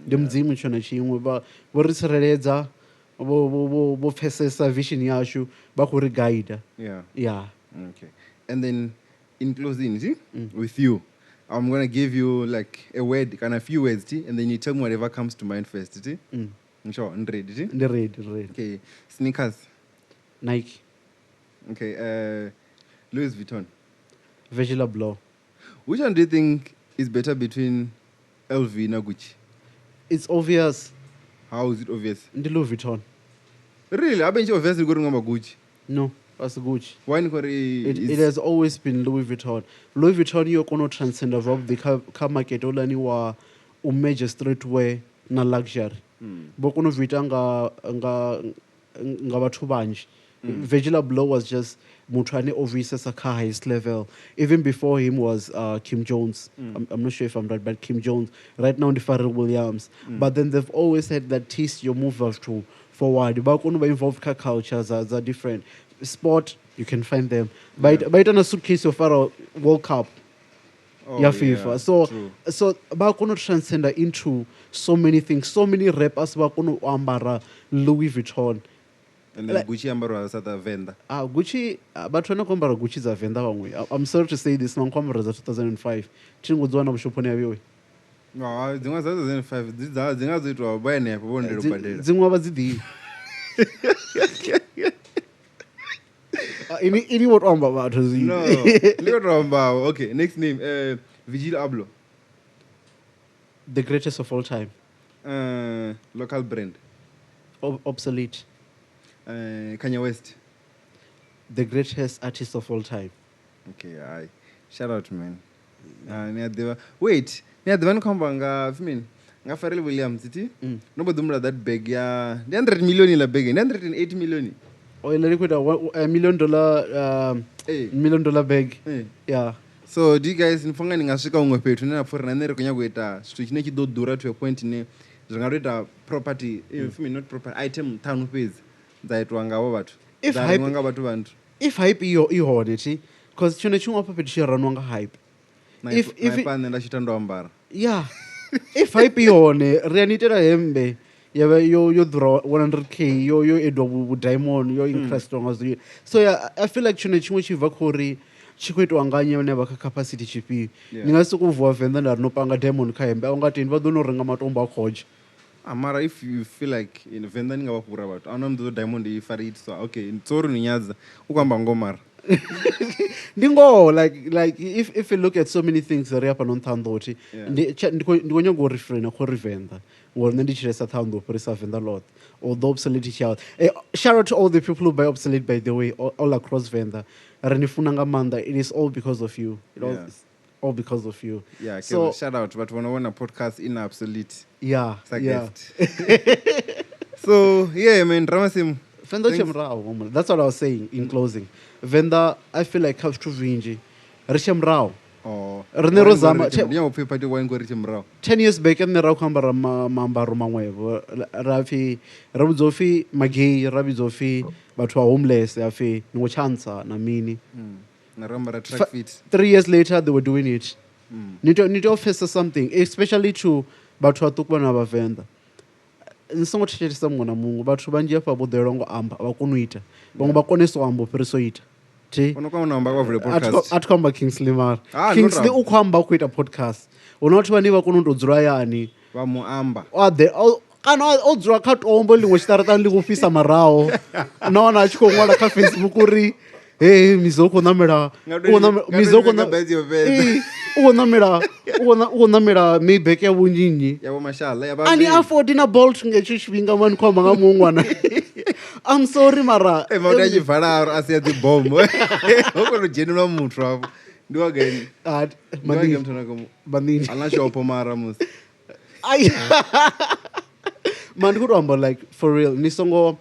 The mzimu chone chi ngwa boris redza bo fesesa vision yashu ba ku guide. Yeah. Yeah. Okay. And then in closing, see, with you, I'm gonna give you like a word, kind of few words, see, and then you tell me whatever comes to mind first, see. Sure, ready, see? The red. Okay, sneakers. Nike. Okay, Louis Vuitton. Vegila Blow. Which one do you think is better between LV and Gucci? It's obvious. How is it obvious? The Louis Vuitton. Really? I've been obviously going about Gucci. No, that's Gucci. Why It has always been Louis Vuitton. Louis Vuitton you're gonna transcend above the car market all anywa major streetwear na luxury. Bokono Vuitton nga batho banji. Vegila Blow was just Mutrani Ovis a car highest level. Even before him was Kim Jones. I'm not sure if I'm right, but Kim Jones. Right now, the Pharrell Williams. But then they've always had that taste you move to forward. Bakono involved car cultures are different. Sport, you can find them. But on a suitcase of Pharrell World Cup. Yeah, FIFA. So bakono transcend into so many things. So many rappers bakono ambara Louis Vuitton. And then Gucci ambara sata Venda. Gucci, but when I come back, Gucci is a Venda. I'm sorry to say this, man. Come back 2005. Chingu zwana mshoponi abiwe. No, zinga 2005. Zinga zitwa bwana hapo bonde rubadela. Zingwa bazidi. Ini what on about? No, what about? Okay, next name. Vigil Abloh. The greatest of all time. Local brand. Obsolete. Kanye West. The greatest artist of all time. Okay, aye. Shout out, man. Wait, the one nga Pharrell Williams, nobody dumra that big, yeah. 100 million in la big, 180 million. Oh, you like $1 million $1 million bag. Yeah. So, do you guys inform me ngashika ungwe tuna for na nere kunya kuita switch neki do dura to a point ne zvingareta property if me not property item town pays zaitwa ngavo vatu. If hype nganga vatu vantu. If hype ihone because chone chunga puppet shiranwa nga hype. If pan nda chitando ambara. Yeah. If hype ihone reanitera hembe you draw 100k yo edwa diamond yo increase strong as you. So yeah, I feel like chone chunga chiva khori chikuitwa nganye une vha kha capacity chifhio Yeah. ndi nga si sokou vuwa venḓa nda ri no panga diamond kha hembe a u nga tendi vha ḓo no renga matombo a khodzhe Mara if you feel like in Venda ninga va fura vhathu ana mudzo diamond I fari itso okay tsori ni nyadza ukamba ngomara ndi ngoho like if you look at so many things ri hapa no nthandoti Yeah. ndi kho nyago refrain kho ri Venda ngori nṋe ndi tshilesa ṱhanḓo u fhirisa Venda lot although Obsolete shout shout out to all the people who buy Obsolete by the way all across Venda ri ni funa nga maanḓa it is all because of you Yeah. it's all because of you yeah so shout out but wanna podcast in Obsolete yeah guest. So yeah man Ramasim Venda chemrao woman that's what I was saying in closing Venda I feel like have too vinji ri chemrao oh Rene Rozama nya u phepa ti wa ngori chimrao 10 years back ene ra khou ambara maambaro maṅwevho ra pfi ra vhudzwa upfi magay ra vhudzwa upfi vhathu vha homeless a pfi ni ngo chansa na mini na ramba track fit 3 years later they were doing it ni to face something especially to vhathu vhaṱuku vhana vha Venda ni songo thetshelesa muṅwe na muṅwe vhathu vhanzhi hafha vho ḓelwa ngo amba vha kona u ita vhaṅwe vha konesa u amba u fhirisa u ita ono kwa amba kwa vule podcast a tshi khou amba Kingsley mara Ah, Kingsley no u khou amba u khou ita podcast hu na vhathu vhane vha kona u tou dzula hayani va mu amba kana o dzula kha tombo ḽiṅwe tshiṱaratani ḽi khou fhisa maraho na wana a tshi khou ṅwala kha Facebook uri hey mizo u khou ṋamela u khou ṋamela Maybach ya vhunyinyi ya vho mashallah ya ani afford na Bolt nga hetsho tshifhinga mani khou amba nga muṅwe ṅwana I'm sorry mara mauta tshi vala a si ya dzi bombo ho kono dzhenelwa muthu afho ndi wa gani Manini. manini ana shopo mara musi man ndi khou tou amba like for real ni songo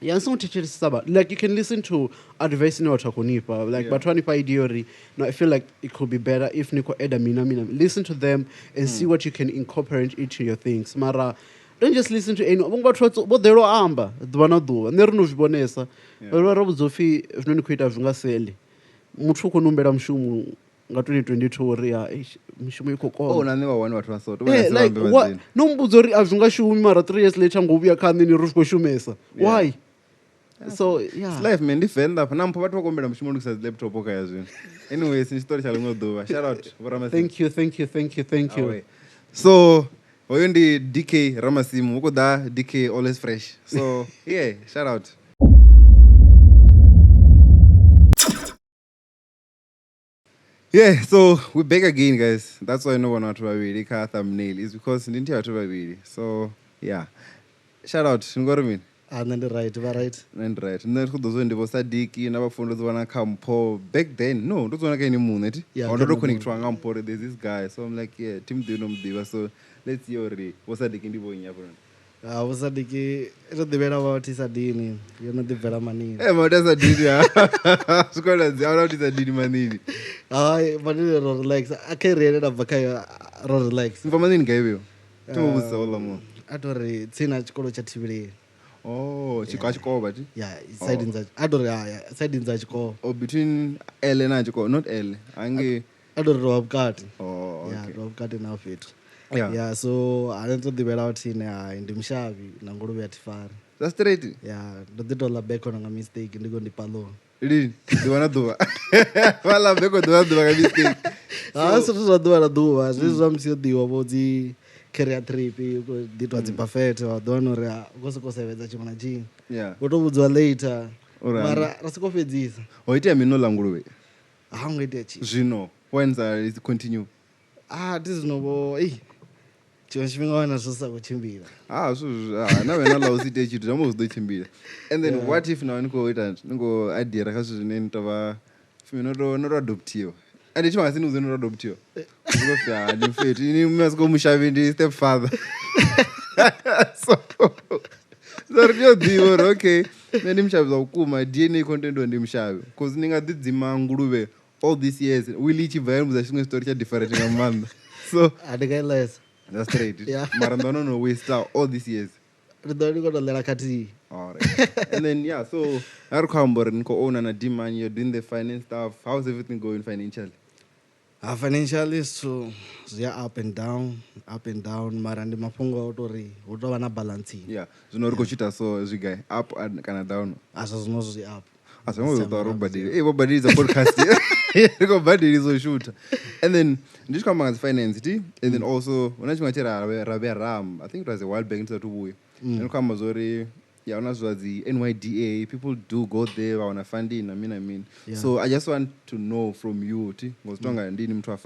ya ni songo thetshelesa vha like you can listen to advice ine vhathu a khou nifha like vhathu vha nifha idea uri no I feel like it could be better if ni khou add mina listen to them and see what you can incorporate into your things mara don't just listen to anyone vhaṅwe vhathu vho ḓelwa amba ḓuvha na ḓuvha nṋe ri no zwi vhonesa ra vhudzwa upfi zwino ni khou ita zwi nga seli muthu u khou nombela mushumo nga 2022 uri ya mishumo i khou oh na ṋewa wani vhathu vha soto like what no mbudza uri a zwi nga shumi mara 3 years later ngo vhuya kha nṋe ni ri zwi khou shumesa why so yeah it's life man ndi Venda pa nampho vhathu vha kombela mushumo u lukisa dzi laptop kha ya zwino anyways ni tshitori tsha ḽiṅwe ḓuvha shout out vho Ramasi thank you so hoyo ndi DK Ramasimu hu khou ḓa DK always fresh so yeah shout out yeah so we're back again guys that's why no one vhathu vhavhili kha thumbnail is because ndi nthihi vhathu vhavhili so yeah shout out ngori mini nṋe ndi right vha right and right nṋe ri khou ḓo zwo ndi vho Sadiki na vhafundi dzo vhona kha Mpho back then no ndo dzona kha ini muṋe ti Yeah, ndo to kha connectwa nga Mpho uri there's this guy so I'm like yeah team ḓivhi no muḓivha so let's see uri vho Sadiki ndi vho nnyi afho vho Sadiki ro ḓivhela vhathisa dini yo no ḓibvela manini mautasa dini swikola dzi auna utisa dini manini hayi manini ro relax a khe ri ene na bva khayo ro relax mfa manini gaivhiwa timuvhudzisa ola mo a to ri tsini tshikolo tsha Thivhileni oh chikoba ti ya side dza a to ri ya side dza tshikolo oh between L na chikoba not L ange a to ri ro vhukati oh ya okay ro vhukati na fhethu yeah ya so ane to ḓivhela vhathini hayi ndi mushavhi na nguluvhe ya tifari that's straight ya ndo ḓi to ḽa bacon nga mistake ndi kho ndi paḽoni lini ḓuvha na ḓuvha vala beko ḓuvha na ḓuvha nga mistake ha zwithu zwa ḓuvha na ḓuvha zwezwi zwa musi yo ḓiwa vho dzi career trip ḓi twa dzi buffet wa ḓo wana uri u khou sokou sevhedza tshiṅwe na tshiṅwe yeah u to vhudziwa later Alright. mara ra sokou fhedzisa ho itea mini no ḽa nguluvhe ha u nga itea tshi zwino wenza is continue ti zwino vho tshiṅwe tshifhinga wana zwo sa khou tshimbila na wena ḽa u si ite tshithu zama zwi ḓo tshimbila and then what if naho ni khou ita ni khou adira kha zwithu zwine ni tou vha no to adoptiwa ande tshifhinga nga sini uze no to adoptiwa zikofya ni mfethu ini masiko mushavi ndi step father so ri tea u ḓivha uri okay nṋe ndi mushavi zwa vhukuma DNA content ndi mushavi cause ni nga ḓi dzima nguluvhe all these years will i tshi bva ya mbudza tshiṅwe tshitori tsha different nga maanḓa so andikailesa that's straight Yeah. mara ndo no waste all these years ri ḓo ndi khou tou ḽela khathihi alright and then yeah so a ri khou amba uri ni khou owner na demand you're doing the finance stuff how's everything going financially financially so zwi ya up and down mara ndi mafhungo a u tou ri hu tou vha na balancing yeah zwino ri khou tshi ita so zwi gai up kana down azwo zwino zwi up As long as you thought Bobadili. Hey, Bobadili is a podcast. Bobadili is a shooter. And then, just come as finance, and then also, when I went to Rabia Ram, I think it was a while back into the way. And come as yeah, when I was the NYDA, people do go there on a funding. I mean. Yeah. So I just want to know from you, was stronger and didn't to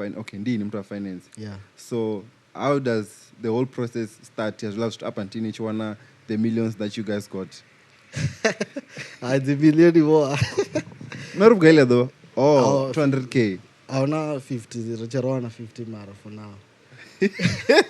finance. Yeah. So how does the whole process start as well as up until each one the millions that you guys got? The million more. Not of Gaila though. Oh, 200K. I want 50. Around 50 mara for now.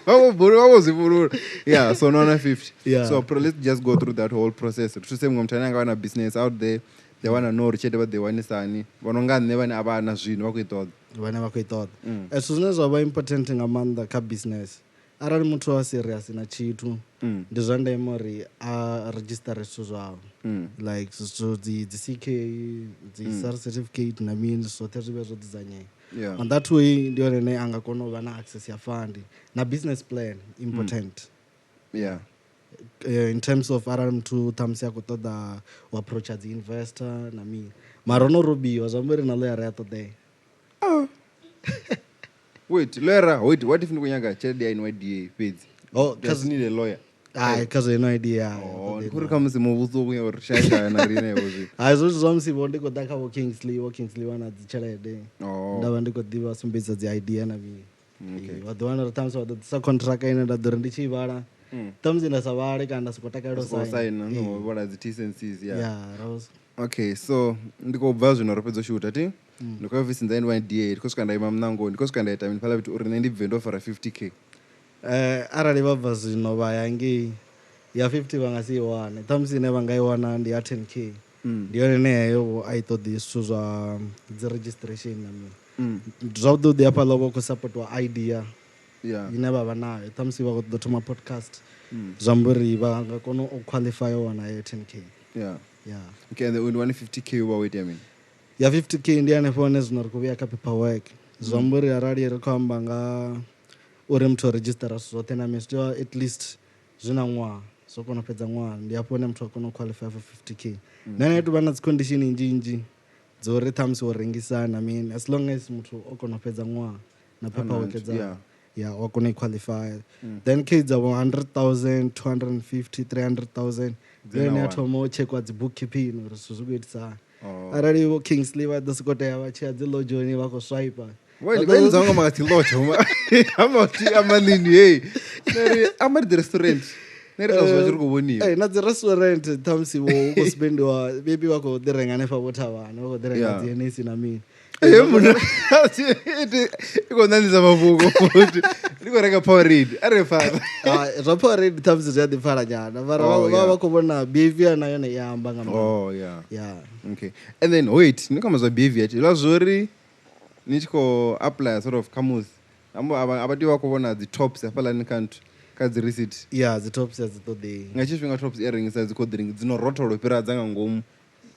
What was it? Yeah, so no 50. Yeah. So let's just go through that whole process. To say I'm trying to run a business out there, they wanna know what they want to say. Wanonga never aba na zwino wakuitoda. Whenever I thought. As soon as I was important in Amanda ka business. Arali muthu wa serious na chithu ndi zwa ndeme uri a register zwithu zwawe like so the CK the SAR certificate na mini zwoṱhe zwi vhe zwo dzudzanyea on that way ndi yone ine anga kona u vha na access ya fund na business plan important in terms of arali muthu ṱhamusi a khou ṱoḓa u approacha dzi investor na mini mara ono robiwa zwa mbori na lawyer ya ṱoḓea. Wait, lawyer, what if you want to NYDA pays? Oh, because you need a lawyer. Because you no idea. Oh, who comes to move to your shasha and arena? I was also wanting to go Kingsley one at the charity. Oh, I want to give us some bits of the idea. Okay. What the one of the times of the contract in the Durandicivara. Thumbs in a Savaric and a Scotacado sign. What are the T's and C's? Yeah, Rose. Okay, so the go version of the shoot at it. Look at this in the NYDA, because can I am now going, because can I time in Palavi to ordinary Venda for a 50K? Araliva version of Yangi, ya 50 Wangasi one, Thumbs in Evangai one and the 10K. The only I thought this was the registration. Drop the upper logo support to idea. Yeah, you never know. Thumbs you got the Toma podcast. Zamburi, Bangakono qualify one 10K. Yeah. Yeah. Okay, and the 150K over wait, I mean. Ya 50K Indian phone is not kuviaka paperwork. Zamburi aradi rekamba nga uri mtu register zote na mistwa at least zina ngwa so kono pedza ngwa ndi apone mtu akono qualify for 50K. Nane tu bana condition injinji zori thumbs wo rengisana as long as mtu okono pedza ngwa na paperwork za yeah wakona qualify. Then kids are 100,000 250 300,000 then atomo check what the bookkeeping or suzuguitsa. Arali Kingsley wa dosikota ya wacha dzilo joini wako swiper. Well, when zonga magati locho. Amati amanini hey. Amati the restaurant. Nere kazwajuru kuboni. Eh na the restaurant thamsi wo uko spend wa baby wako derenga nefa whatever wako derenga dienisi na mimi. Eh muna. Iko ndani za mavugo. Liko rega power read. Are father. Zo power read thamsi za di fara jana. Mara wako bona behavior na yone yamba ngamba. Oh yeah. Yeah. Okay. And then wait, nikama za behavior. Lazori nichiko apply sort of kamus. Abati wako bona the tops afala nikantu. Kazi receipt. Yeah, the tops as to the. Ngachishwinga tops earrings as code ring. Zino rotolo pera zanga ngomu.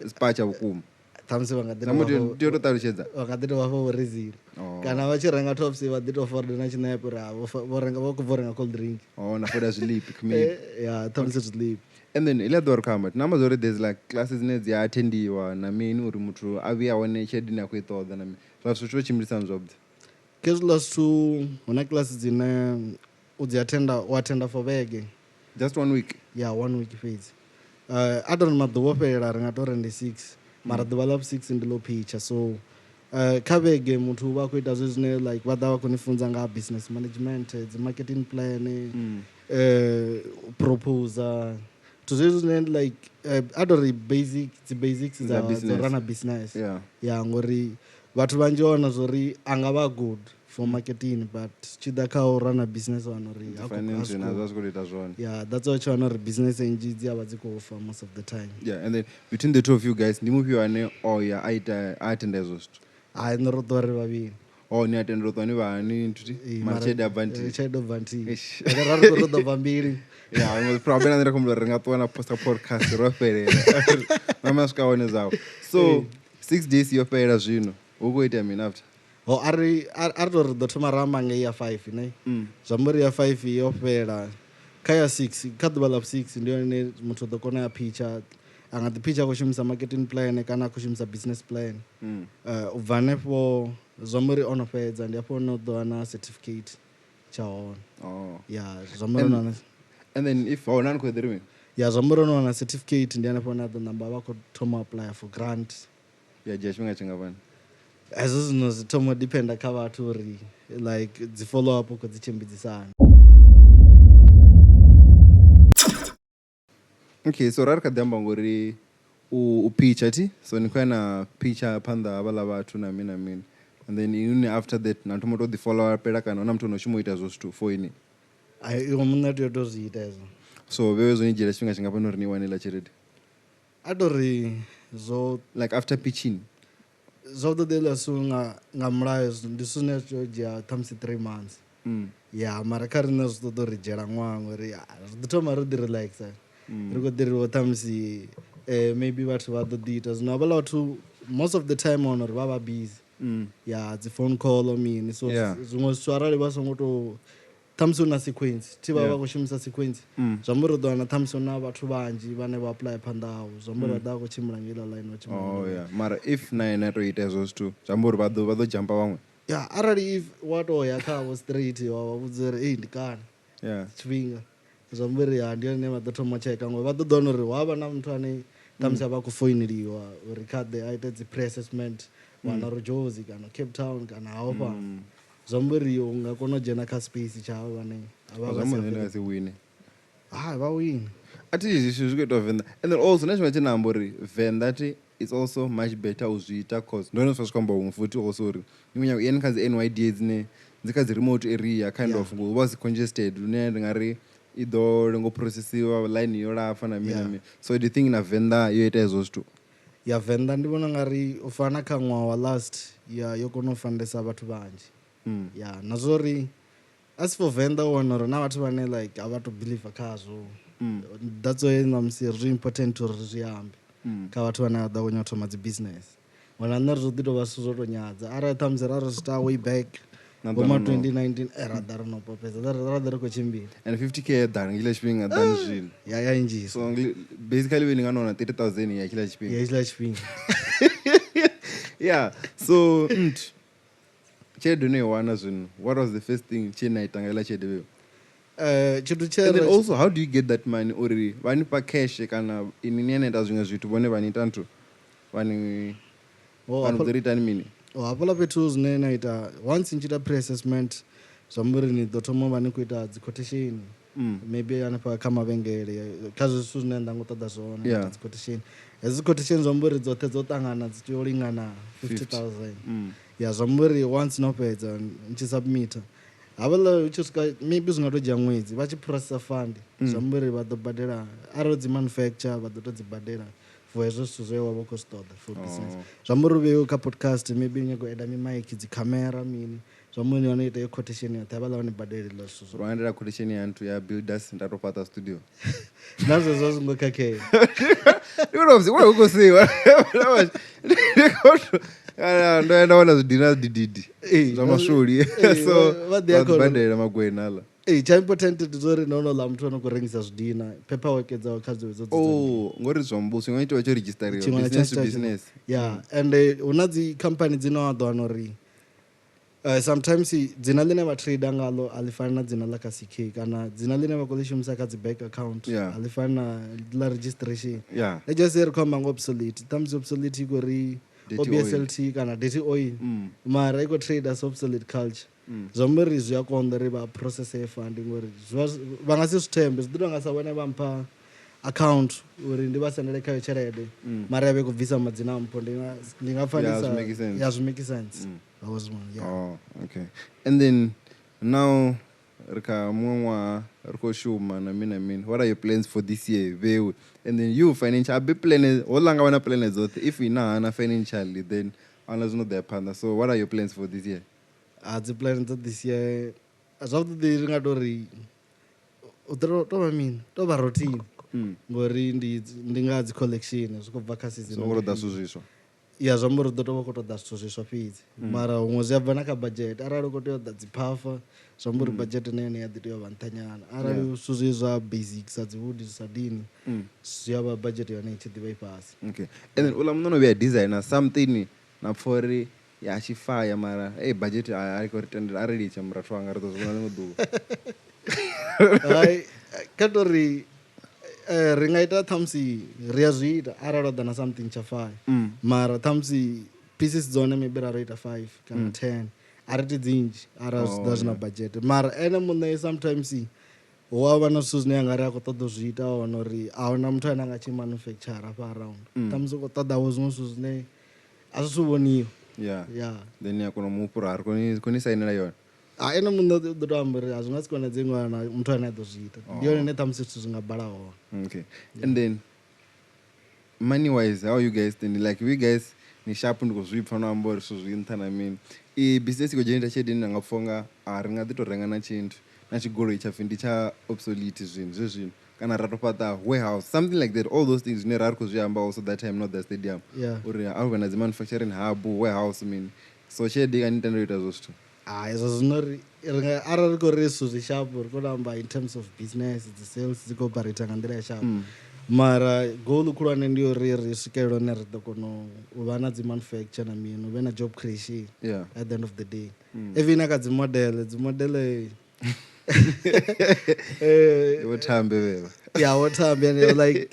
Spacha bukumu. Thamsi vangadira. Namuti ndiyo taruchedza. Vakadira wafo rezili. Kana vachirenga tops vadito for the national pera vorenga vokuvorenga cold drink. Oh, na for sleep kumi. Yeah, thamsi sleep. And then ila door kama number zore there's like classes ne zya attendiwa na mini uri mutu avia one chedina kwitoda na so chucho chimlisa nzobda. Keslas to una classes in attend for vege. Just 1 week. Yeah, 1 week phase. I don't know the opera and 6. Mara develop 6 in the low pitch. So kavege mutu wako ita zone like wada wako nifunza nga business management, the marketing plan, proposer. To zone like I don't the basics is a run a business. Yeah. Yeah, ngori watu banjona zori angaba good for marketing, but chidaka run a business one or finance and that's good it as well. Yeah, that's what you want a business engine for most of the time. Yeah, and then between the two of you guys, ni movie wane or ya attend as I know what we oh ni attend rotoni vani marchede avanti. Chedo vanti. Agararo rodo vambiri. Yeah, I was probably not going to go to post a podcast. Mama skaone zao. So 6 days you pay as you know. Ugo ite mean after. Oh, ardo the tomaramba nge year 5 ne. Zamburi year 5 yo pera. Kaya 6, cut the ball of 6 ndio ne mtu dokona ya picha. a nga ḓi khou shumisa marketing plan kana a khou shumisa business plan u bva hanefho zwa amba uri o no fhedza ndi hafho hune u ḓo wana certificate tsha hone ya zwa amba uri and then if nani khou eḓiriwe ya zwa amba uri o no wana certificate ndi hanefho hune a ḓo namba vha khou thoma apply for grant ya dzhia tshifhinga tshingafhani hezwo zwino zwi thoma dependa kha vhathu uri like dzi follow up khou dzi tshimbidzisana. Okay, so rari kha ḓi amba ngori u pitcha ti so ni khou ya na pitcha phanḓa ha vhaḽa vhathu na mini and then ini after that na thoma to ḓi follow upela kana na muthu ono shuma u ita zwo zwithu for ini iwe muṋe tea u tou zwi ita hezwo so vhewe zwo ni dzhiela tshifhinga tshingafhani uri ni wane la tshelede a tori zwo like after pitching zwo ṱoḓela su nga mulayo ndi zwithu zwine zwo dzhia ṱhamusi 3 months ya mara kha riṋe zwi ṱoḓa uri dzhiela ṅwaha ngori ri ḓi thoma ro ḓi relaxa ri khou ḓiriwa ṱhamusi maybe vhathu vha ḓo ḓi ita zwino havhaḽa vhathu most of the time wana uri vha vha busy ya dzi phone call mini so zwiṅwe zwithu arali vha songo tou ṱhamusi hu na sequence thi vha vha khou shumisa sequence zwa amba uri ri ḓo wana ṱhamusi hu na vhathu vhanzhi vhane vha apply phanḓa havho zwa amba uri vha ḓa vha khou tshimbila nga iḽa line vha tshimbila mara if na ene to ita hezwo zwithu zwa amba uri vha ḓo jampa vhaṅwe ya arali if wa tou ya khavho straight wa vha vhudza uri ndi kana tshifhinga zwa amba uri ndi yone vha ḓo thoma tsheka ngauri vha ḓo ḓo wana uri hu avha na muthu ane ṱhamusi a vha khou foineliwa uri kha ḓe a ite dzi pre-assessment wana uri Jozi kana Cape Town kana hafho fhano zwa amba uri u nga kona u dzhena kha space tshavho vhane si wine vha wine athi zwithu zwi khou ita Venda and then also na tshifhinga tshine amba uri Venda ti it's also much better u zwi ita cause ndo no zwi khou amba huṅwe futhi also uri ni munya yeni kha dzi NYDA dzine dzi kha dzi remote area kind of u vha si congested lune ndi nga ri i ḓo lengo processiwa line yo lapfa na mini so do you think na Venda yo ita hezwo zwithu ya Venda ndi vhona nga ri u fana kha ṅwaha wa last yo kona u fundesa vhathu vhanzhi ya na zwo ri as for Venda u wana uri na vhathu vhane like a vha to believe khazwo that's why namusi ri important uri zwi ambe kha vhathu vhane vha ḓo kona u thoma dzi business wana nṋe ri zwo ḓi tou vha zwithu zwo tou nyadza arali ṱhamusi ra ri start way back ngoma 2019 ra ḓa ri no popeza ra ḓa ri khou tshimbila and 50k ḓa ngila tshifhinga ḓani zwino ya nnzhi so basically we nga nona 30000 ya kila tshifhinga ya kila tshifhinga yeah so tshelede ine yo wana zwino what was the first thing tshe na ita nga ila tshelede vheyo tshithu and then also how do you get that money uri vani pa cash kana ini ni enda zwiṅwe zwithu vhone vha ni ita nthu vani ḓo ita mini hafhaḽa fhethu zwine na ita once ni tshi ita pre-assessment zwa amba uri ni ḓo thoma vha ni khou ita dzi quotation maybe hanefha kha mavhengele kha zwithu zwine nda ngo ṱoḓa zwone dzi quotation hedzi quotation zwa amba uri dzoṱhe dzo ṱangana dzi tea u lingana 50000 ya zwa amba uri once no fhedza ni tshi submita havhaḽa hu tshi swika maybe zwi nga tou dzhia ṅwedzi vha tshi processa fund zwa amba uri vha ḓo badela arali dzi manufacture vha ḓo tou dzi badela for hezwo zwithu zwe wa vha khou zwi ṱoḓa for business zwa amba uri u vheiwe kha podcast maybe nyago u eda mimike dzi camera mini zwa amba uri ni wana ita yo quotation yoṱhe havhaḽa vha ni badelela zwithu zwo rwandela quotation ya nthu ya builders nda to fhaṱa studio nazwo zwo zwi ngo khakhea u khou siwa ndo enda wana zwidina dididi zwa maswoli so badela magwena aḽa tsha important ndi zwa uri naonoḽa muthu ano khou rengisa zwidina paperwork dzawe kha dziwe dzo ngori zwa mbuso nga itiwa tsho registariwa business to business and hu na dzi company dzine wa ḓo wana uri sometimes dzina ḽine vha trader ngalo a ḽi fani na dzina ḽa kha CK kana dzina ḽine vha khou ḽi shumisa kha dzi bank account a ḽi fani na ḽa registration let's just say ri khou amba nga obsolete ṱhamusi obsolete i khou ri OBSLT kana dirty oil mara i khou trade as obsolete culture zwa amba uri zwi a konḓa uri vha processe fund ngori vha nga si zwi thembe zwi ḓi tou nga sa vhone vha mpha account uri ndi vha sendele khayo tshelede mara ya vhe khou bvisa madzina a mpho ndi nga pfanisa ya zwi make sense okay and then now ri kha muṅwe ṅwaha ri khou shuma na mini what are your plans for this year vhewe and then you financial abe plan ho langa wana plan dzoṱhe if ina hana financially then ana zwino ḓa phanḓa so what are your plans for this year dzi plan dza this year zwavhuḓi ri nga tou ri tou vha mini tou vha routine ngori ndi nga dzi collection zwi khou bva kha season so ngo ḓa zwithu zwiswa ya zwi amba uri ḓo tou vha khou tou ḓa zwithu zwiswa fhedzi mara huṅwe zwi a bva na kha budget arali u khou tea u ḓa dzi phafa zwi amba uri budget na yone ya ḓi tea u vha nṱha nyana arali zwithu zwi zwa basic sa dzi wood sa dini zwi a vha budget yone i tshi ḓi vha i fhasi. Okay, and then uḽa muno no vhuya designer something na pfha uri ya tshi faya mara budget a i khou ri tendela arali itsha murathu wanga ri ḓo zwi vhona ḽiṅwe ḓuvha. Hai kha tori ri nga ita ṱhamusi ri a zwi ita arali o ḓa na something tsha faya mara ṱhamusi pieces dzone maybe ra ro ita 5 kana 10 a ri ti dzinzhi arali zwi ḓa zwi na budget mara ene muṋe sometimes hu a vha na zwithu zwine a nga ri a khou ṱoḓa u zwi ita hone uri a hu na muthu ane a nga tshi manufacture afha around ṱhamusi u khou ṱoḓaho zwiṅwe zwithu zwine a zwi thu vhoniwa then ya kona u mufhura ari koni sainela yone ene muṋe u ḓo tou amba uri a zwi nga si konadzei ṅwana muthu ane a ḓo zwi ita ndi yone ine ṱhamusi zwithu zwi nga bala hone. Okay, and then money wise how are you guys thinking like we guys ni sharp ndi khou zwi pfha no amba uri zwithu zwi nṱha na mini i business i khou dzhenisa tshelede ine na nga pfha nga ri nga ḓi tou renga na tshinthu na tshigoloi tsha pfhi ndi tsha obsolete zwino kana ra tou fhaṱa warehouse something like that all those things zwine ra ri khou zwi amba also that time not the stadium uri a hu vhe na dzi manufacturing hub warehouse mini so tshelede i ni tenda u ita zwo zwithu hezwo zwino arali ri khou ri zwithu zwi shapu ri khou tou amba in terms of business dzi sales dzi khou operate nga nḓila ya shapu mara goal khulwane ndi uri ri swikelele hone ri ḓo kona u vha na dzi manufacture na mini u vhe na job creation at the end of the day even kha dzi modele wo thambe vheva wo thambe like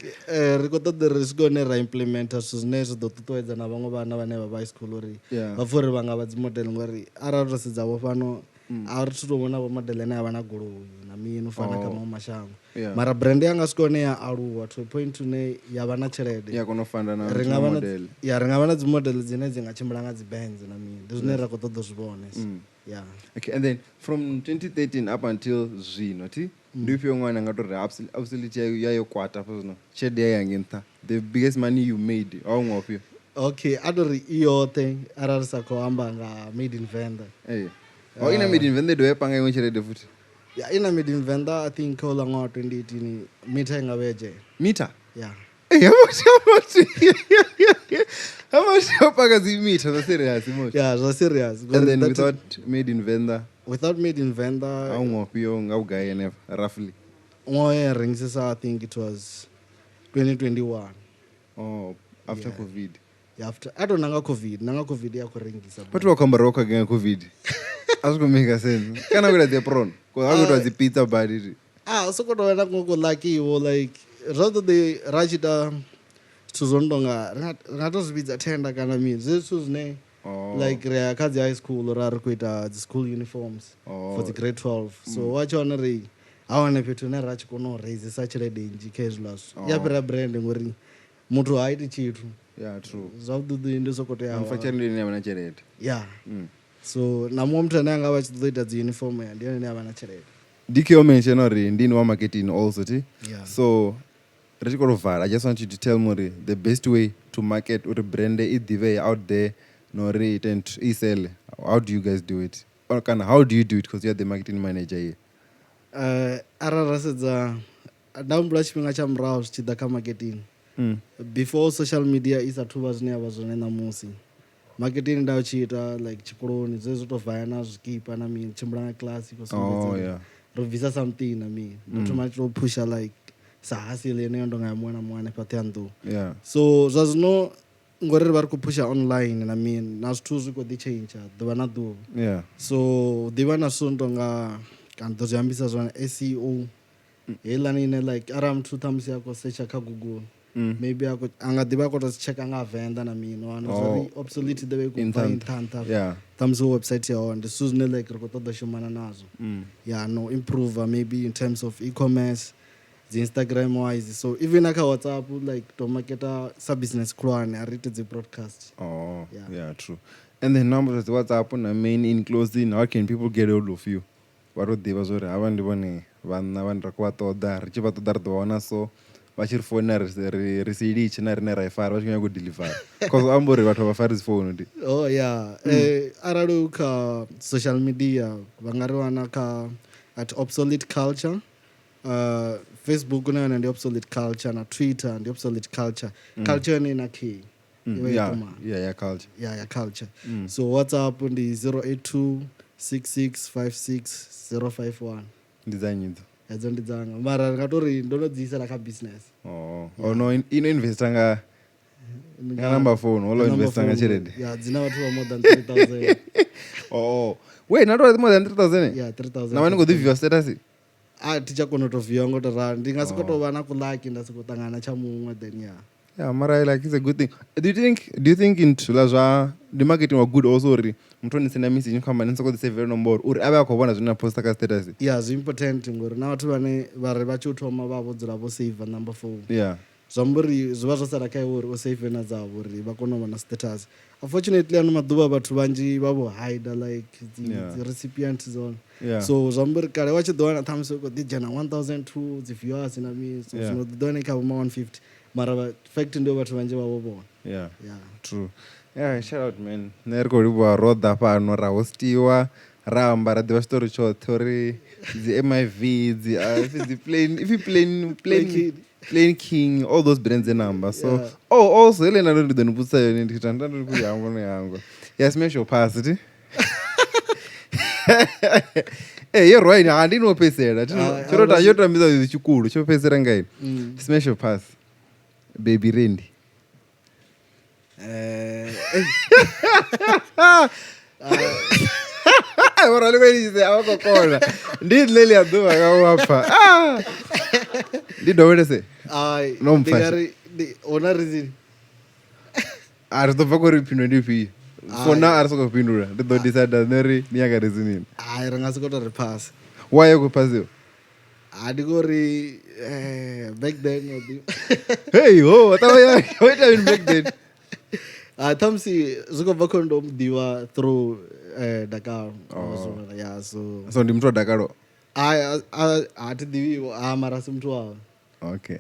ri khou ṱoḓa ri swike hone ra implementa zwithu zwine zwi ḓo ṱuṱuwedza na vhaṅwe vhana vhane vha vha i school uri vha pfha uri vha nga vha dzi modele ngori arali ro sedzavho fhano a ri thu tou vhona vho modele ane a vha na goloi na mini u fana kha maṅwe mashango mara brand yanga swika hone ya aluwa to a point une ya vha na tshelede ya kona u fanda na modele ri nga vha na dzi modele dzine dzi nga tshimbila nga dzi bands na mini ndi zwine ra khou ṱoḓa zwi vhone. Okay, and then from 2013 up until zwino ndi ufhio ṅwana nga tori absolute ya yo kwata afho zwino tshelede ya yange nṱha the biggest money you made au ṅwa ufhio? Okay, a tori i yoṱhe arali sa khou amba nga made in Venda ina made in Venda do ya panga iṅwe tshelede futhi ina made in Venda I think kha uḽa ṅwaha wa 2018 mita i nga vha dzhena mita how much you panga dzi mita za serious much zwa serious and then without made in Venda au ṅwa ufhio nga ugai ene roughly ṅwaha ya rengisesa I think it was 2021 after covid after I don't nanga covid ya khou rengisa vhathu vha khou amba ro khou nga covid a zwi khou make sense kana kuita dzi prawn ko a kuita dzi pizza badi soko tou vhena kungo lakiwo like zwoṱoḓi ra tshi ita zwithu zwo no tonga ri nga to zwi vhidza tenda kana mini zwithu zwine like ri ya kha dzi high school ra ri khou ita dzi school uniforms for the grade 12 so wa tshi wana ri ahone fhethu hune ra tshi kona u raisesa tshelede nnzhi kha hezwiḽa zwithu ya fhira brand ngori muthu ha iti tshithu true zwavhuḓi ndi soko tea manufacturing ndi ine ya vha na tshelede so na muṅwe muthu ane anga vha tshi ḓo ita dzi uniform ndi yone ine ya vha na tshelede DK mention uri ndini wa marketing also so ri tshi khou tou vala I just want you to tell me the best way to market uri brand i ḓivhee out there no ri i sell how do you guys do it or kana how do you do it because you are the marketing manager here arali ra sedza nda humbula tshifhinga tsha murahu zwi tshi ḓa kha marketing before social media i sathu vha zwine ya vha zwone ṋamusi marketing nda u tshi ita like tshikoloni zwezwo tou vaya na zwikipa na mini tshimbila nga class khou sumbedza ro bvisa something na mini ndo thoma tshi tou pusha like sa hasile ine yo ndonga ya muṅwe na muṅwe hanefha Ṱhohoyanḓou so zwa zwino ngori ri vha ri khou pusha online na mini na zwithu zwi khou ḓi tshentsha ḓuvha na ḓuvha so ḓivha na zwithu no tonga kana ḓo zwi ambisa zwone SEO heiḽani ine like arali muthu ṱhamusi a khou setsha kha Google maybe a nga ḓivha a khou tou zwi checka nga Venda na mini wana zwori obsolete ḓe vha i khou bva nṱha ṱhamusi website ya hone ndi zwithu zwine like ri khou ṱoḓa shumana nazwo no improve maybe in terms of e-commerce dzi Instagram wise so even kha WhatsApp like to marketa sa business khulwane a ri ite dzi broadcast true and the numbers of WhatsApp na main in closing how can people get hold of you vha ro ḓivha zwori havha ndi vhone vhanna vhane ra khou vha ṱoḓa ri tshi vha ṱoḓa ri ḓo wana so vha tshi ri founa ri si litshe na rine ra i fara vha tshi nyaga u deliver because amba uri vhathu vha fari dzi founu ndi arali kha social media vha nga ri wana kha at Obsolete Culture Facebook na yone ndi Obsolete Culture na Twitter ndi Obsolete Culture culture yone ina K ya culture ya culture so WhatsApp ndi 082 6656 051 ndizanyidzo hedzo ndi dzanga mara ndingatori ndonodziisira ka business no inoinvesta nga number phone olo investa nga chelede dzina vhathu va more than 3000 wait nato more than 3000 3000 na vani kudivhiwa status tichakona utovhiwa ngotorani ndingasikotova na kulaki ndasikutangana cha mumwe then mara like it's a good thing. Do you think into la the marketing was good also uri muthu ni senda message kwamba nitsa ku save nomboro uri ave akhovona zvina posta ka status zwi important ngori na vhathu vane vari vachi uthoma vha vhudzula vho save number phone zwamburi zwiva zwo sala kha uri u save na dzavho uri vha kone u vha na status. Unfortunately ano maḓuvha vhathu vanzhi vha vho hide like the recipient zone so zwamburi kale wa tshi ḓo wana ṱhamusi u khou ḓi dzhena 1002 dzi viewers na mi so zwino ḓi ḓo wana kha vhoma 150 mara fact ndio vhathu vanzhi vha vho vhona true shout out man nṋe ri khou livhuwa ro ḓa fhano ra hostiwa ra amba ra ḓivha tshiṱori tshoṱhe uri dzi MIV dzi plain king all those brands and numbers so also ile nalo ndi ḓo ni vhudzisa yone ndi tanda ndi ku yango no yango smash your pass ti you're right andinopesera chirota yotambisa izvi chikulu chopesera ngai smash your pass baby Randy oraliveniise avakokona ndileli aduva kawapa ndidowelese ona reason arizobva kuripindwa ndipi fona arisokupindura ndidhodecida neri niyanga reasonini ringasikotori pass waye kupasiwa adikori back then waita back then thamsi zvikobva kho ndomudiwa through Dakalo so ndi muthu wa Dakalo hatidiviwo mara si muthu wawo okay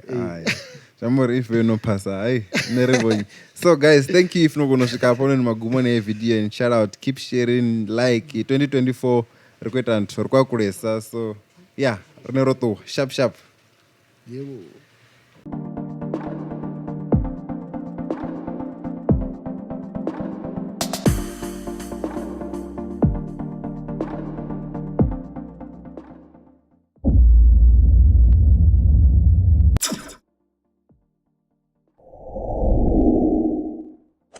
chamori if no pasa nerevonyi so guys thank you if nokunosvika pano nemagumo neevideo and shout out keep sharing like 2024 rikuita nthu rikwakulesa so rine rotowa sharp yebo